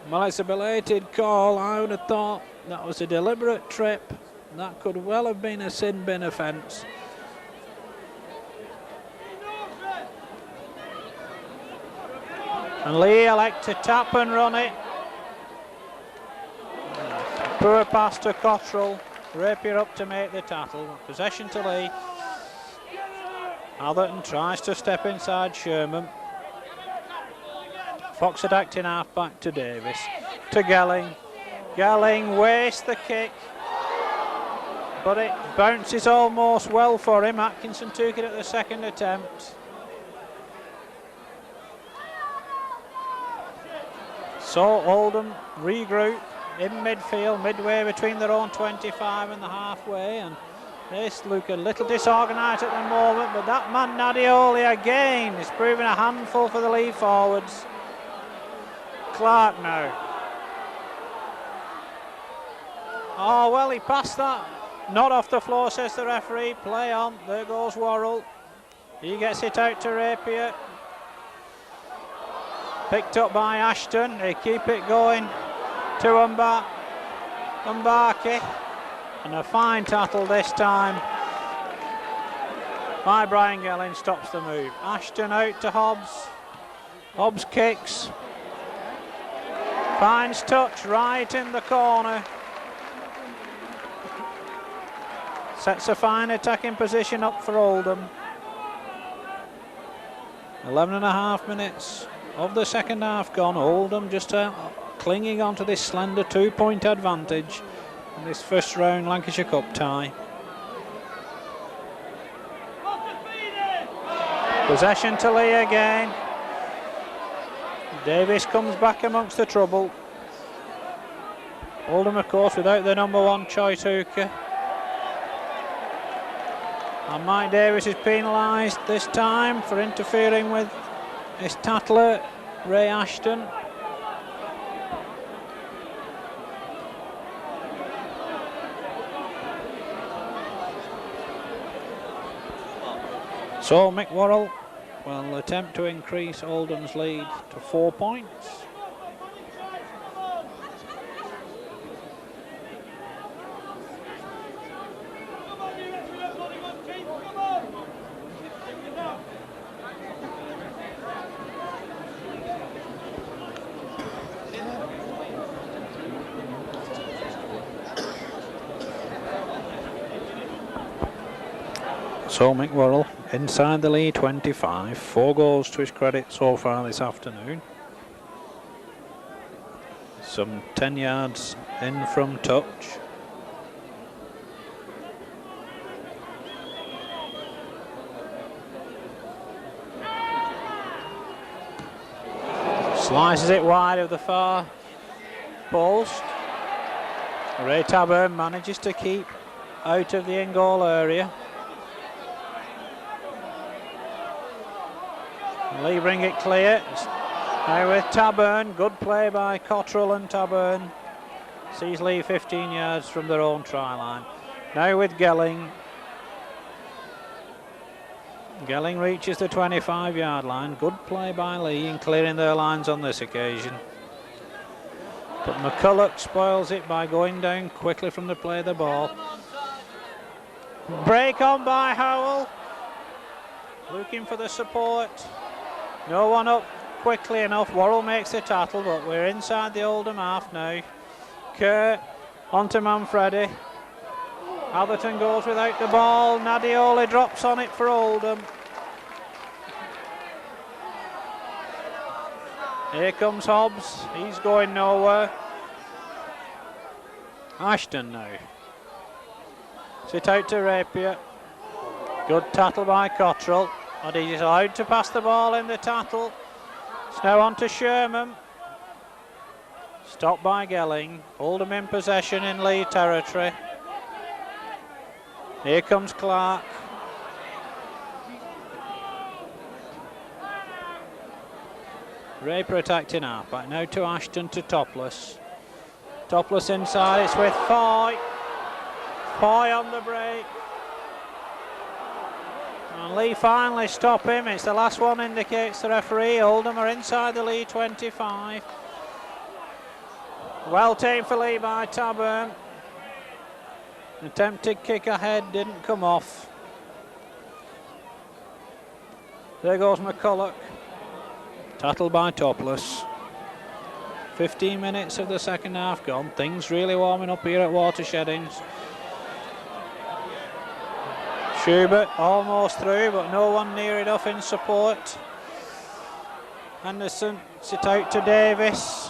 Well, it's a belated call. I would have thought that was a deliberate trip. That could well have been a sin bin offence. And Leigh elect to tap and run it. Poor pass to Cottrell. Rapier up to make the tackle. Possession to Leigh. Atherton tries to step inside Sherman. Fox had acting half back to Davis. To Gelling. Gelling wastes the kick, but it bounces almost well for him. Atkinson took it at the second attempt. So Oldham regroup in midfield, midway between their own 25 and the halfway, and they look a little disorganised at the moment, but that man Nadioli again is proving a handful for the Leigh forwards. Clark now. Oh, well, he passed that. Not off the floor, says the referee. Play on. There goes Worrell. He gets it out to Rapier. Picked up by Ashton. They keep it going to Mbaki. And a fine tackle this time by Brian Gelling, stops the move. Ashton out to Hobbs. Hobbs kicks. Finds touch right in the corner. Sets a fine attacking position up for Oldham. 11.5 minutes of the second half gone. Oldham just clinging on to this slender 2-point advantage in this first round Lancashire Cup tie. Possession to Leigh again. Davis comes back amongst the trouble. Oldham, of course, without the number 1 choice hooker. And Mike Davis is penalised this time for interfering with his tattler, Ray Ashton. So Mick Worrell will attempt to increase Oldham's lead to 4 points. So Mick Worrell inside the lead 25, 4 goals to his credit so far this afternoon. Some 10 yards in from touch. Slices it wide of the far post. Ray Taburn manages to keep out of the in-goal area. Leigh bring it clear. Now with Taburn, good play by Cottrell, and Taburn sees Leigh 15 yards from their own try line. Now with Gelling. Gelling reaches the 25-yard line. Good play by Leigh in clearing their lines on this occasion. But McCulloch spoils it by going down quickly from the play of the ball. Break on by Howell. Looking for the support. No one up quickly enough. Worrell makes the tackle, but we're inside the Oldham half now. Kerr onto Manfredi. Atherton goes without the ball. Nadioli drops on it for Oldham. Here comes Hobbs. He's going nowhere. Ashton now. Sit out to Rapier. Good tackle by Cottrell. And he's allowed to pass the ball in the tackle. It's now on to Sherman. Stopped by Gelling. Oldham in possession in Leigh territory. Here comes Clark. Rapier attacking halfback. Now to Ashton to Topless. Topless inside. It's with Foy. Foy on the break. And Leigh finally stop him. It's the last one, indicates the referee. Oldham are inside the Leigh 25. Well taken for Leigh by Taburn. Attempted kick ahead, didn't come off. There goes McCulloch. Tattled by Topless. 15 minutes of the second half gone. Things really warming up here at Watersheddings. Schubert almost through, but no one near enough in support. Anderson sit out to Davis.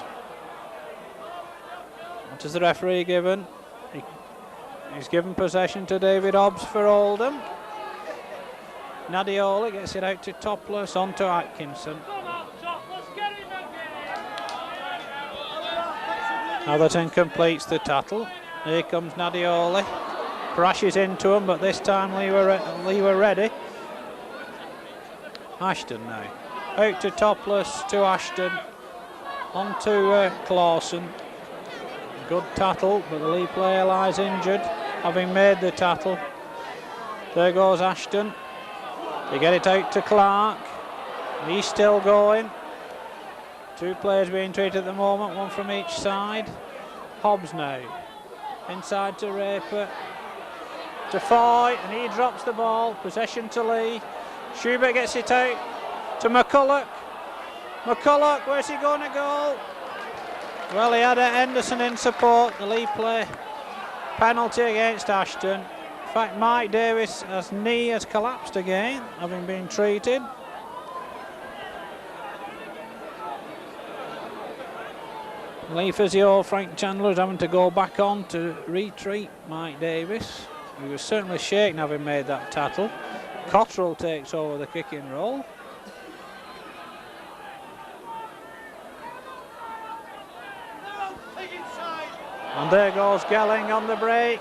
What has the referee given? He's given possession to David Hobbs for Oldham. Nadioli gets it out to Topless, on to Atkinson. Atherton completes the tackle. Here comes Nadioli. Crashes into him, but this time Leigh were ready. Ashton now. Out to Topless, to Ashton. On to Clawson. Good tackle, but the Leigh player lies injured, having made the tackle. There goes Ashton. They get it out to Clark. He's still going. 2 players being treated at the moment, 1 from each side. Hobbs now. Inside to Raper. To Foy, and he drops the ball. Possession to Leigh. Schubert gets it out to McCulloch. McCulloch, where's he going to go? Well, he had Henderson in support. The lead play penalty against Ashton. In fact, Mike Davis' knee has collapsed again, having been treated. Leigh physio Frank Chandler is having to go back on to retreat Mike Davis. He was certainly shaken having made that tackle. Cottrell takes over the kicking role. And there goes Gelling on the break.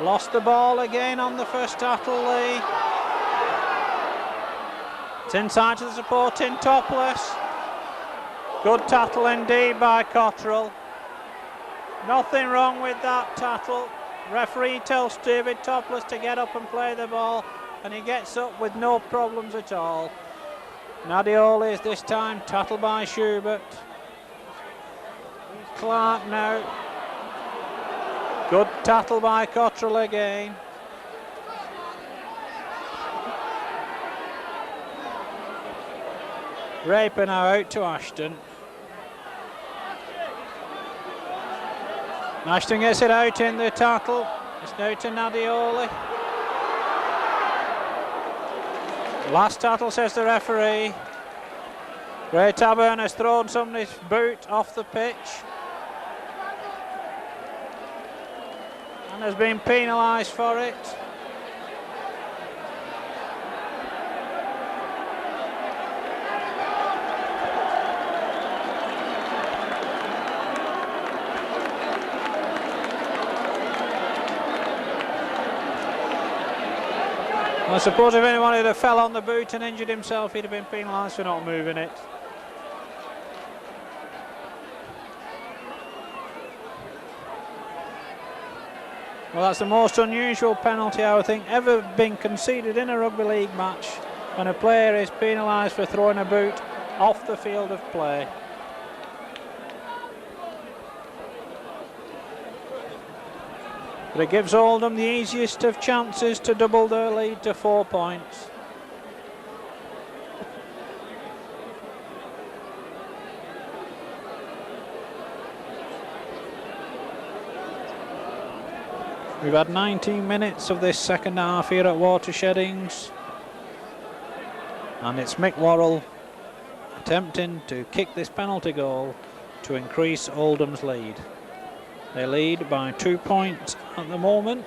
Lost the ball again on the first tackle, Leigh. It's inside to the supporting Topless. Good tackle indeed by Cottrell. Nothing wrong with that tackle. Referee tells David Topless to get up and play the ball, and he gets up with no problems at all. Nadioli is this time tackled by Schubert. Clark now. Good tackle by Cottrell again. Raper now out to Ashton. Ashton gets it out in the tackle. It's now to Nadioli. Last tackle, says the referee. Ray Taburn has thrown somebody's boot off the pitch and has been penalised for it. I suppose if anyone had fell on the boot and injured himself, he'd have been penalised for not moving it. Well, that's the most unusual penalty, I would think, ever been conceded in a rugby league match, when a player is penalised for throwing a boot off the field of play. But it gives Oldham the easiest of chances to double their lead to 4 points. We've had 19 minutes of this second half here at Watersheddings, and it's Mick Worrell attempting to kick this penalty goal to increase Oldham's lead. They lead by 2 points at the moment.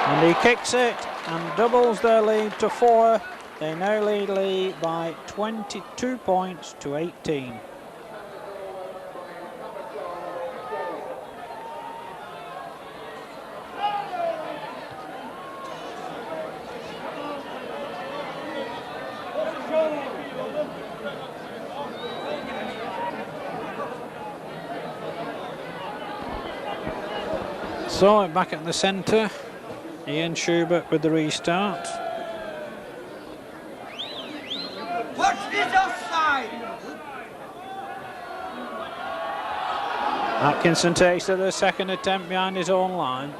And he kicks it and doubles their lead to 4. They now lead Leigh by 22 points to 18. So back at the centre, Ian Schubert with the restart. Watch this offside! Atkinson takes to the second attempt behind his own line.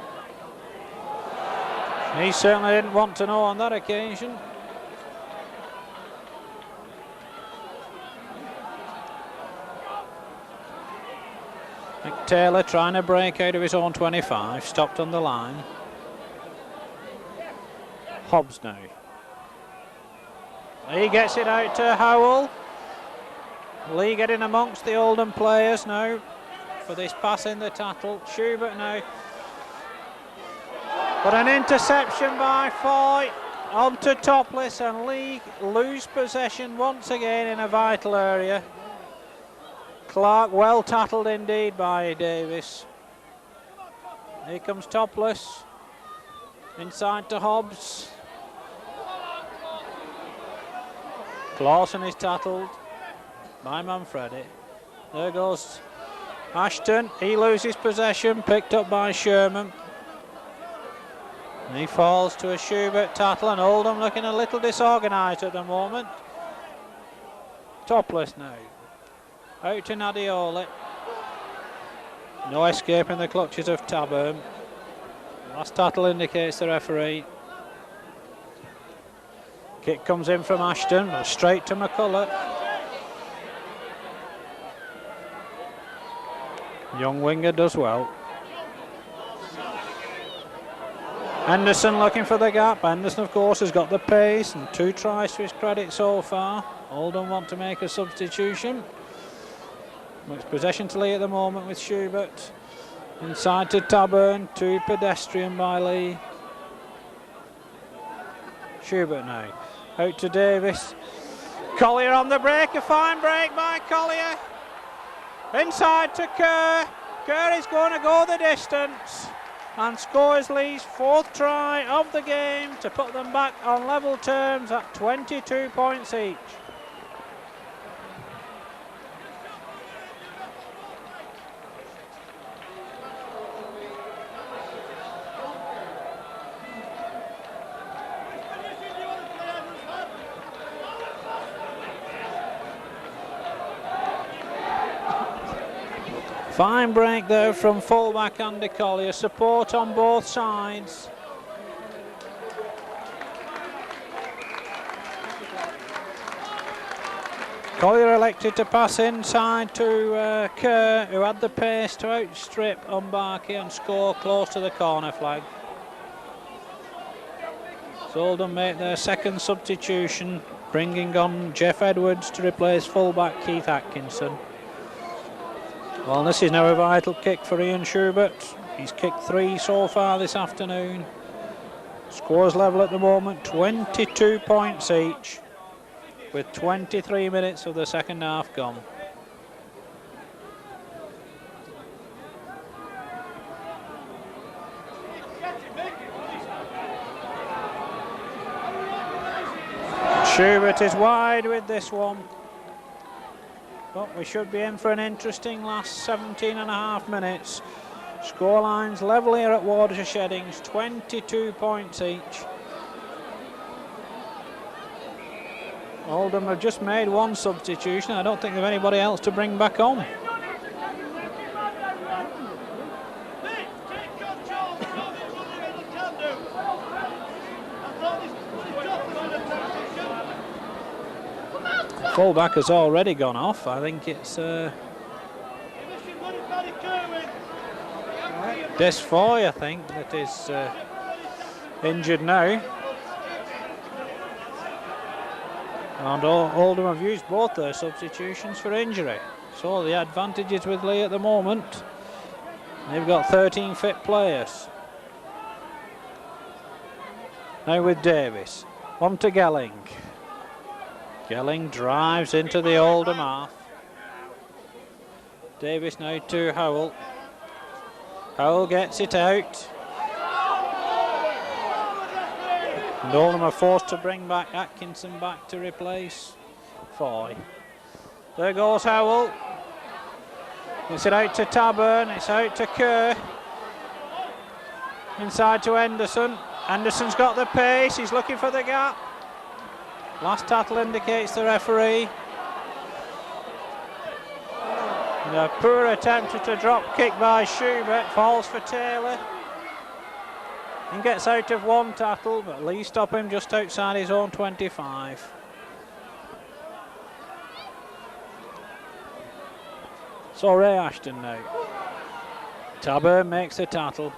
He certainly didn't want to know on that occasion. Mick Taylor trying to break out of his own 25, stopped on the line. Hobbs now. He gets it out to Howell. Leigh getting amongst the Oldham players now for this pass in the tackle. Schubert now. But an interception by Foy onto Topless, and Leigh lose possession once again in a vital area. Clark well tackled indeed by Davis. Here comes Topless. Inside to Hobbs. Clausen is tackled by Manfredi. There goes Ashton. He loses possession, picked up by Sherman. And he falls to a Schubert tackle, and Oldham looking a little disorganised at the moment. Topless now. Out to Nadioli. No escape in the clutches of Taburn. Last tackle indicates the referee. Kick comes in from Ashton, but straight to McCullough. Young winger does well. Henderson looking for the gap. Henderson, of course, has got the pace and 2 tries to his credit so far. Oldham want to make a substitution. Much possession to Leigh at the moment with Schubert. Inside to Taburn, 2 pedestrian by Leigh. Schubert now. Out to Davis. Collier on the break, a fine break by Collier. Inside to Kerr. Kerr is going to go the distance and scores Leigh's 4th try of the game to put them back on level terms at 22 points each. Fine break there from fullback Andy Collier, support on both sides. Collier elected to pass inside to Kerr, who had the pace to outstrip Umbarki and score close to the corner flag. Oldham make their 2nd substitution, bringing on Jeff Edwards to replace fullback Keith Atkinson. Well, this is now a vital kick for Ian Schubert. He's kicked 3 so far this afternoon. Scores level at the moment, 22 points each, with 23 minutes of the second half gone. Schubert is wide with this one. But we should be in for an interesting last 17 and a half minutes. Scorelines level here at Watersheddings, 22 points each. Oldham have just made 1 substitution. I don't think they've anybody else to bring back on. Fullback has already gone off. I think it's Desfoy, I think, that is injured now. And Oldham have used both their substitutions for injury. So the advantage is with Leigh at the moment. They've got 13 fit players. Now with Davis. On to Gelling. Gelling drives into the Oldham half. Davis now to Howell. Howell gets it out. And Oldham are forced to bring back Atkinson back to replace Foy. There goes Howell. It's it out to Taburn. It's out to Kerr. Inside to Henderson. Henderson's got the pace. He's looking for the gap. Last tackle indicates the referee. And a poor attempt at a drop kick by Schubert, falls for Taylor. And gets out of 1 tackle, but Leigh stop him just outside his own 25. So Ray Ashton now. Taburn makes the tackle.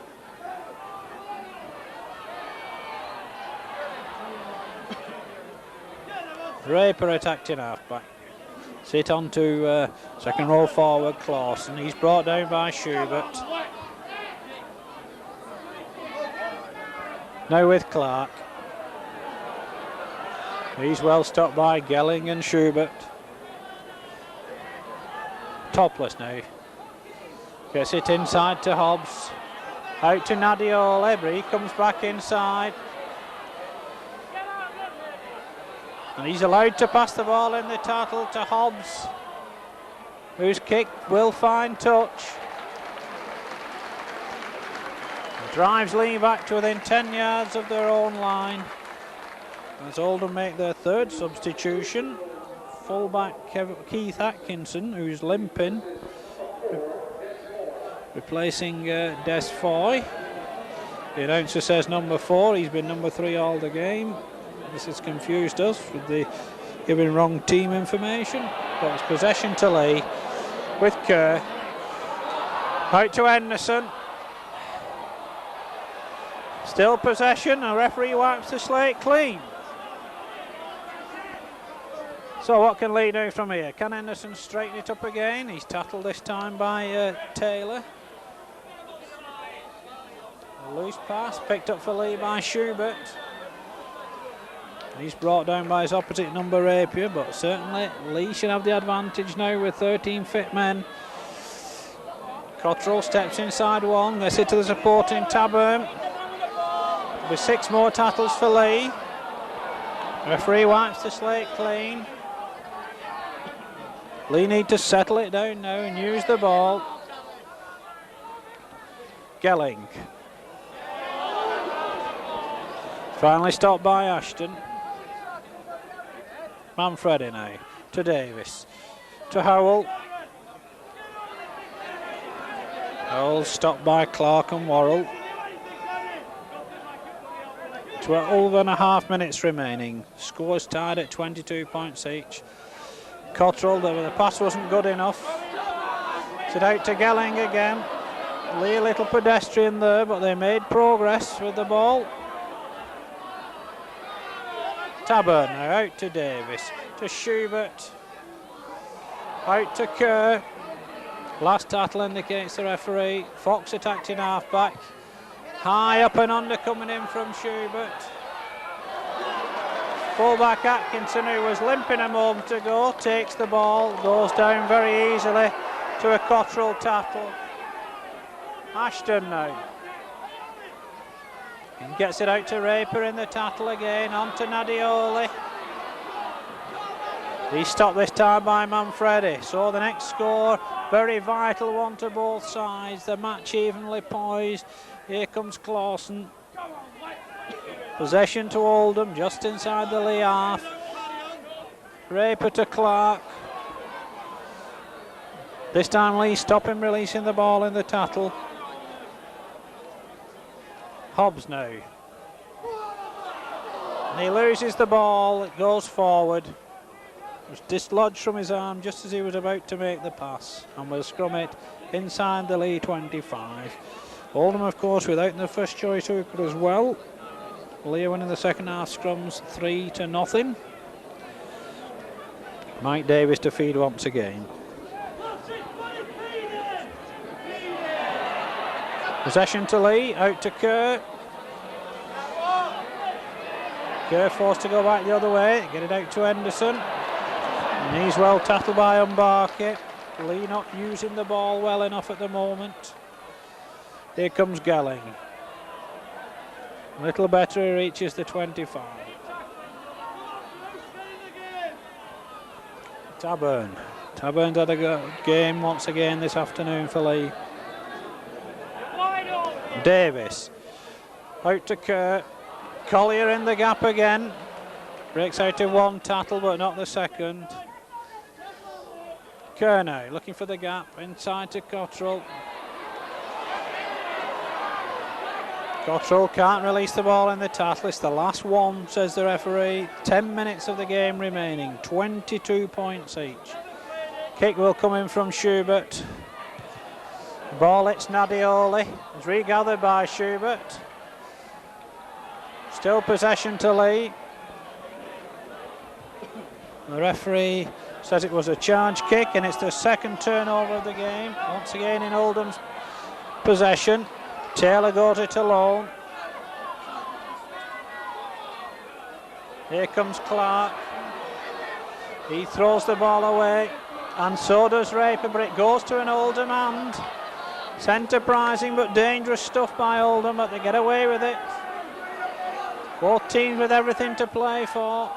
Draper attacked in half-back. Sit on to second row forward Clausen. He's brought down by Schubert. Now with Clark. He's well stopped by Gelling and Schubert. Topless now. Gets it inside to Hobbs. Out to Nadio Lebri. He comes back inside. And he's allowed to pass the ball in the tackle to Hobbs, whose kick will find touch. Drives Leigh back to within 10 yards of their own line. As Oldham make their 3rd substitution. Fullback Keith Atkinson, who's limping, replacing Des Foy. The announcer says number 4, he's been number 3 all the game. This has confused us with the giving wrong team information. But it's possession to Leigh with Kerr. Out to Henderson. Still possession, and referee wipes the slate clean. So what can Leigh do from here? Can Henderson straighten it up again? He's tackled this time by Taylor. A loose pass picked up for Leigh by Schubert. He's brought down by his opposite number, Rapier, but certainly Leigh should have the advantage now with 13 fit men. Cottrell steps inside one, gets it to the supporting Taburn. With 6 more tackles for Leigh. Referee wipes the slate clean. Leigh need to settle it down now and use the ball. Gelling. Finally stopped by Ashton. Manfredi now to Davis. To Howell. Howell stopped by Clark and Worrell. 12.5 minutes remaining. Scores tied at 22 points each. Cottrell, the pass wasn't good enough. It's out to Gelling again. Leigh a little pedestrian there, but they made progress with the ball. Taburn now out to Davis, to Schubert, out to Kerr. Last tackle indicates the referee. Fox attacked in half back. High up and under coming in from Schubert. Fullback Atkinson, who was limping a moment ago, takes the ball, goes down very easily to a Cottrell tackle. Ashton now. And gets it out to Raper in the tackle again, on to Nadioli. He's stopped this time by Manfredi. So the next score, very vital one to both sides. The match evenly poised. Here comes Clausen. Possession to Oldham, just inside the Leigh half. Raper to Clark. This time Leigh stopping releasing the ball in the tackle. Hobbs now. And he loses the ball, it goes forward. It was dislodged from his arm just as he was about to make the pass, and will scrum it inside the Leigh 25. Oldham, of course, without the first choice hooker as well. Leigh winning the second half scrums 3-0. Mike Davis to feed once again. Possession to Leigh, out to Kerr. Kerr forced to go back the other way, get it out to Henderson. And he's well tackled by Umbarki. Leigh not using the ball well enough at the moment. Here comes Gelling. A little better, he reaches the 25. Taburn. Taburn's had a good game once again this afternoon for Leigh. Davis. Out to Kerr. Collier in the gap again. Breaks out in one tackle but not the second. Kerr now looking for the gap inside to Cottrell. Cottrell can't release the ball in the tackle. It's the last one, says the referee. 10 minutes of the game remaining. 22 points each. Kick will come in from Schubert. The ball hits Nadioli. It's regathered by Schubert. Still possession to Leigh. The referee says it was a charge kick, and it's the second turnover of the game. Once again in Oldham's possession. Taylor goes it alone. Here comes Clark. He throws the ball away, and so does Raper, but it goes to an Oldham hand. It's enterprising but dangerous stuff by Oldham, but they get away with it. Both teams with everything to play for.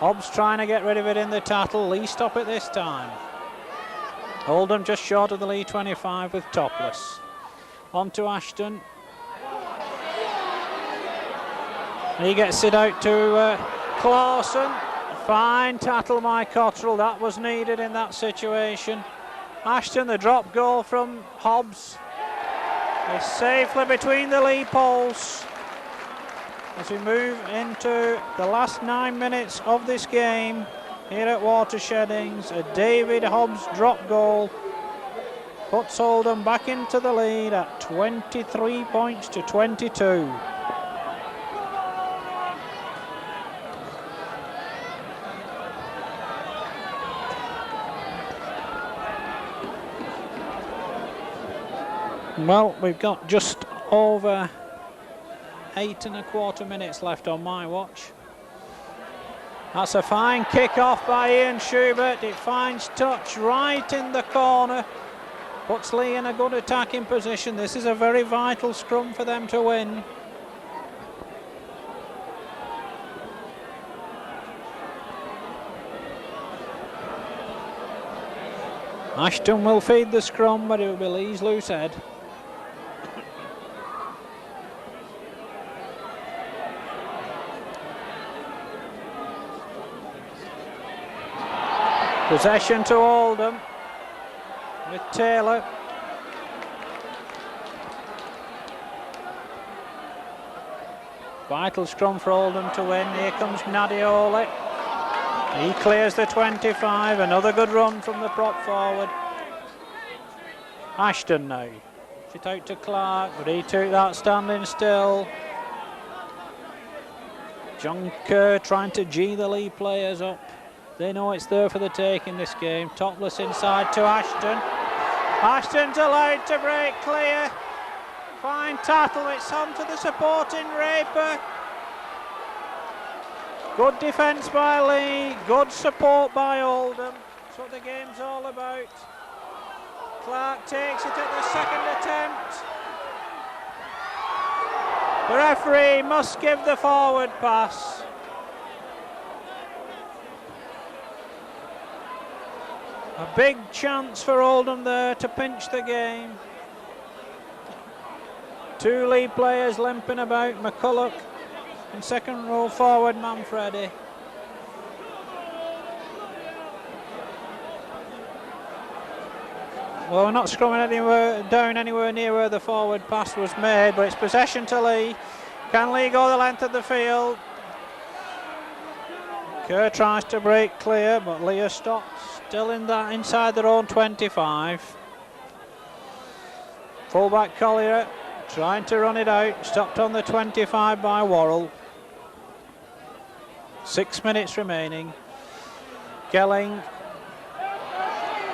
Hobbs trying to get rid of it in the tackle. Leigh stop it this time. Oldham just short of the Leigh 25 with topless. On to Ashton. He gets it out to Clausen. Fine tackle by Cottrell. That was needed in that situation. Ashton, the drop goal from Hobbs, is safely between the Leigh poles. as we move into the last 9 minutes of this game here at Watersheddings. A David Hobbs drop goal puts Oldham back into the lead at 23 points to 22. Well, we've got just over 8 1/4 minutes left on my watch. That's a fine kick off by Ian Schubert. It finds touch right in the corner. Puts Leigh in a good attacking position. This is a very vital scrum for them to win. Ashton will feed the scrum, but it will be Leigh's loose head. Possession to Oldham with Taylor. Vital scrum for Oldham to win. Here comes Nadioli. He clears the 25. Another good run from the prop forward. Ashton now. It out to Clark, but he took that standing still. John Kerr trying to G the Leigh players up. They know it's there for the take in this game. Topless inside to Ashton. Ashton's allowed to break clear. Fine tackle, it's on to the supporting Raper. Good defence by Leigh, good support by Oldham. That's what the game's all about. Clark takes it at the second attempt. The referee must give the forward pass. A big chance for Oldham there to pinch the game. Two Leigh players limping about, McCulloch and second row forward Manfredi. Well, we're not scrumming down anywhere near where the forward pass was made, but it's possession to Leigh. Can Leigh go the length of the field? Kerr tries to break clear, but Leigh stops. Still in that inside their own 25. Fullback Collier trying to run it out. Stopped on the 25 by Worrell. 6 minutes remaining. Gelling.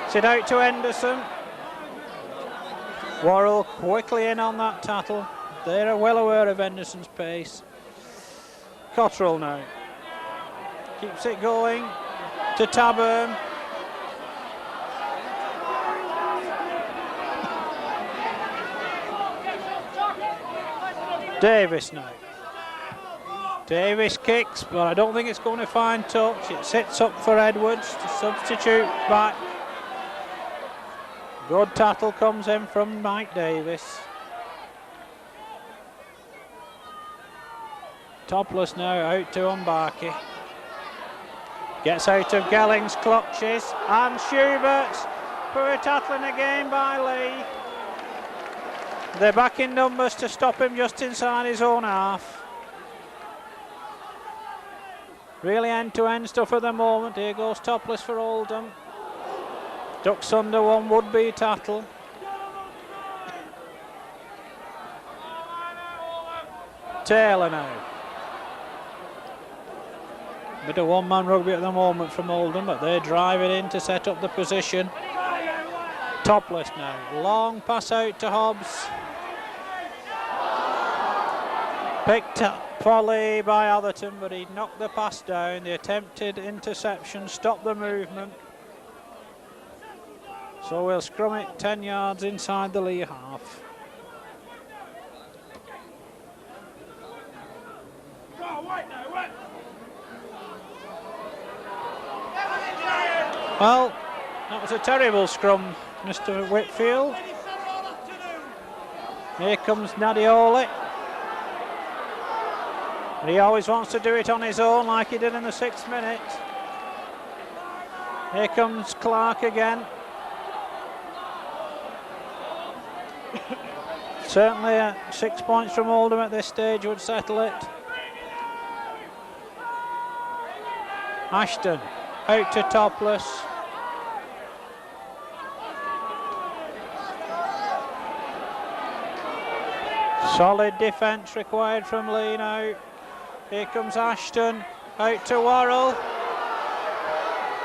Sit out to Henderson. Worrell quickly in on that tattle. They're well aware of Henderson's pace. Cottrell now. Keeps it going to Taburn. Davis now. Davis kicks, but I don't think it's going to find touch. It sits up for Edwards to substitute back. Good tattle comes in from Mike Davis. Topless now out to Umbaki. Gets out of Gelling's clutches, and Schubert's poor tackling again by Leigh. They're back in numbers to stop him just inside his own half. Really end-to-end stuff at the moment. Here goes Topless for Oldham. Ducks under one would-be tattle. Taylor now. Bit of one-man rugby at the moment from Oldham, but they drive it in to set up the position. Topless now. Long pass out to Hobbs. Picked up volley by Atherton, but he knocked the pass down. The attempted interception stopped the movement. So we'll scrum it 10 yards inside the Leigh half. Well, that was a terrible scrum, Mr. Whitfield. Here comes Nadioli. And he always wants to do it on his own like he did in the 6th minute. Here comes Clark again. Certainly 6 points from Oldham at this stage would settle it. Ashton out to Topless. Solid defence required from Leigh now. Here comes Ashton, out to Worrell.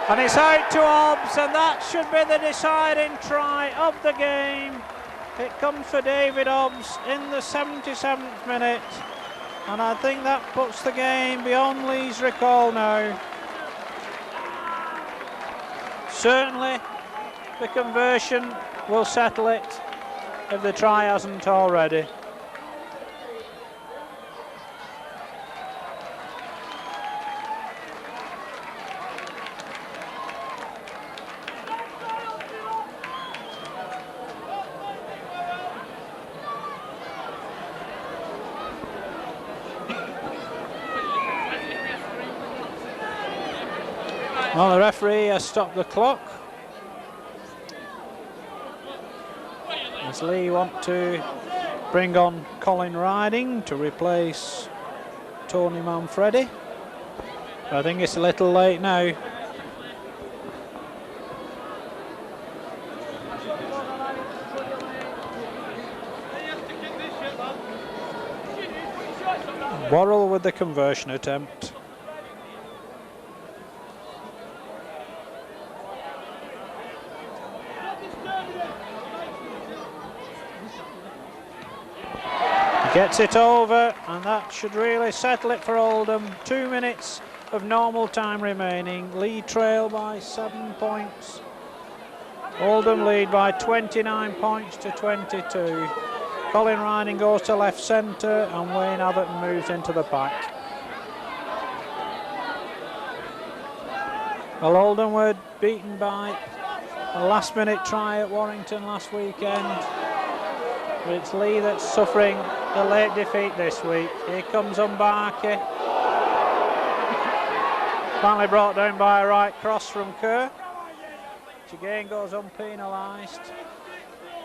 And it's out to Hobbs, and that should be the deciding try of the game. It comes for David Hobbs in the 77th minute. And I think that puts the game beyond Leigh's recall now. Certainly the conversion will settle it if the try hasn't already. Well, the referee has stopped the clock. As Leigh want to bring on Colin Riding to replace Tony Manfredi. I think it's a little late now. Worrell with the conversion attempt. Gets it over, and that should really settle it for Oldham. 2 minutes of normal time remaining. Leigh trail by 7 points. Oldham lead by 29 points to 22. Colin Riding goes to left centre, and Wayne Atherton moves into the pack. Well, Oldham were beaten by a last-minute try at Warrington last weekend. But it's Leigh that's suffering the late defeat this week. Here comes Umbarki. Finally brought down by a right cross from Kerr, which again goes unpenalised.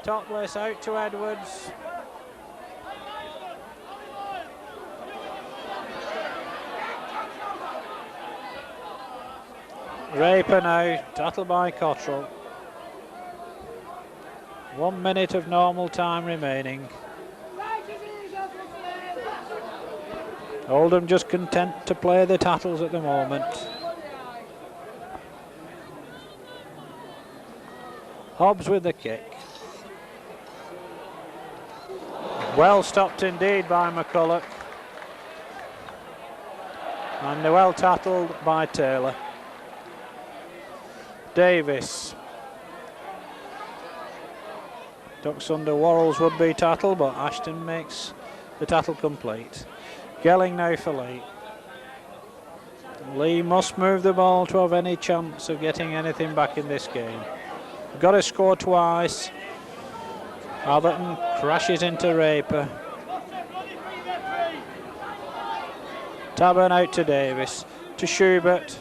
Topless out to Edwards. Raper now, tattle by Cottrell. 1 minute of normal time remaining. Oldham just content to play the tattles at the moment. Hobbs with the kick. Well stopped indeed by McCulloch. And well tattled by Taylor. Davis. Ducks under Worrell's would-be tattle, but Ashton makes the tattle complete. Gelling now for Leigh. Leigh must move the ball to have any chance of getting anything back in this game. Got to score twice. Atherton crashes into Raper. Taburn out to Davis. To Schubert.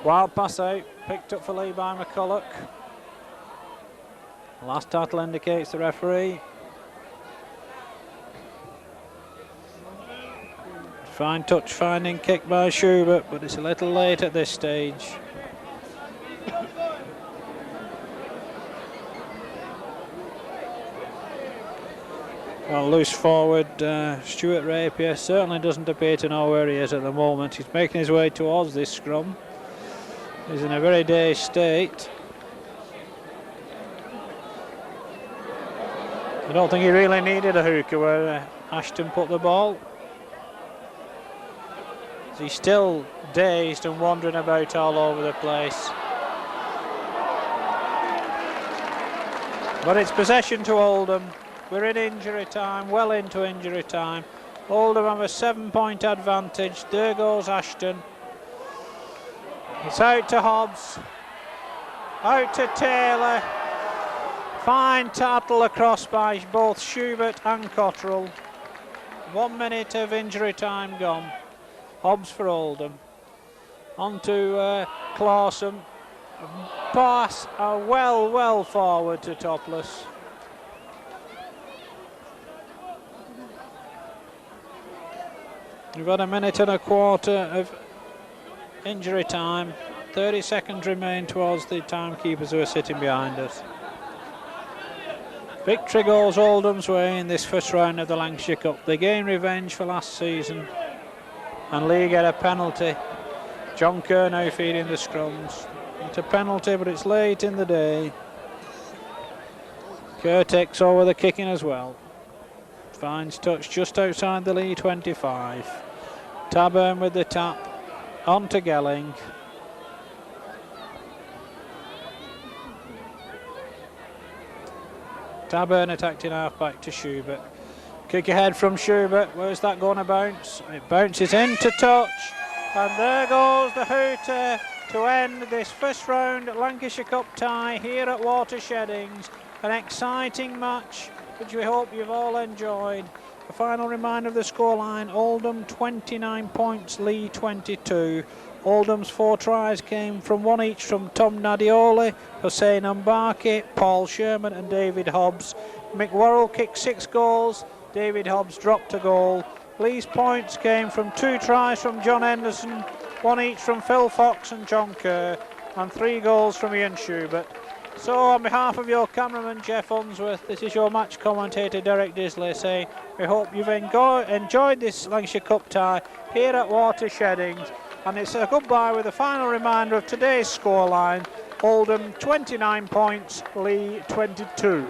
Wild pass out. Picked up for Leigh by McCulloch. Last tattle indicates the referee. Fine touch finding kick by Schubert, but it's a little late at this stage. Well, loose forward Stuart Rapier certainly doesn't appear to know where he is at the moment. He's making his way towards this scrum. He's in a very dazed state. I don't think he really needed a hooker where Ashton put the ball. He's still dazed and wandering about all over the place. But it's possession to Oldham. We're in injury time, well into injury time. Oldham have a 7-point advantage. There goes Ashton. It's out to Hobbs. Out to Taylor. Fine tattle across by both Schubert and Cottrell. 1 minute of injury time gone. Hobbs for Oldham. On to Clawson. Pass well forward to Topless. We've had a minute and a quarter of injury time. 30 seconds remain towards the timekeepers who are sitting behind us. Victory goes Oldham's way in this first round of the Lancashire Cup. They gain revenge for last season, and Leigh get a penalty. John Kerr now feeding the scrums. It's a penalty, but it's late in the day. Kerr takes over the kicking as well. Finds touch just outside the Leigh 25. Taburn with the tap. On to Gelling. Taburn attacked in half back to Schubert. Kick ahead from Schubert. Where's that going to bounce? It bounces into touch. And there goes the hooter to end this first round Lancashire Cup tie here at Watersheddings. An exciting match which we hope you've all enjoyed. A final reminder of the scoreline: Oldham 29 points, Leigh 22. Oldham's 4 tries came from one each from Tom Nadioli, Hussein Mbaki, Paul Sherman and David Hobbs. Mick Worrell kicked 6 goals, David Hobbs dropped a goal. Leigh's points came from 2 tries from John Henderson, 1 each from Phil Fox and John Kerr, and 3 goals from Ian Schubert. So on behalf of your cameraman Jeff Unsworth, this is your match commentator Derek Disley saying we hope you've enjoyed this Lancashire Cup tie here at Watersheddings, and it's a goodbye with a final reminder of today's scoreline: Oldham 29 points, Leigh 22.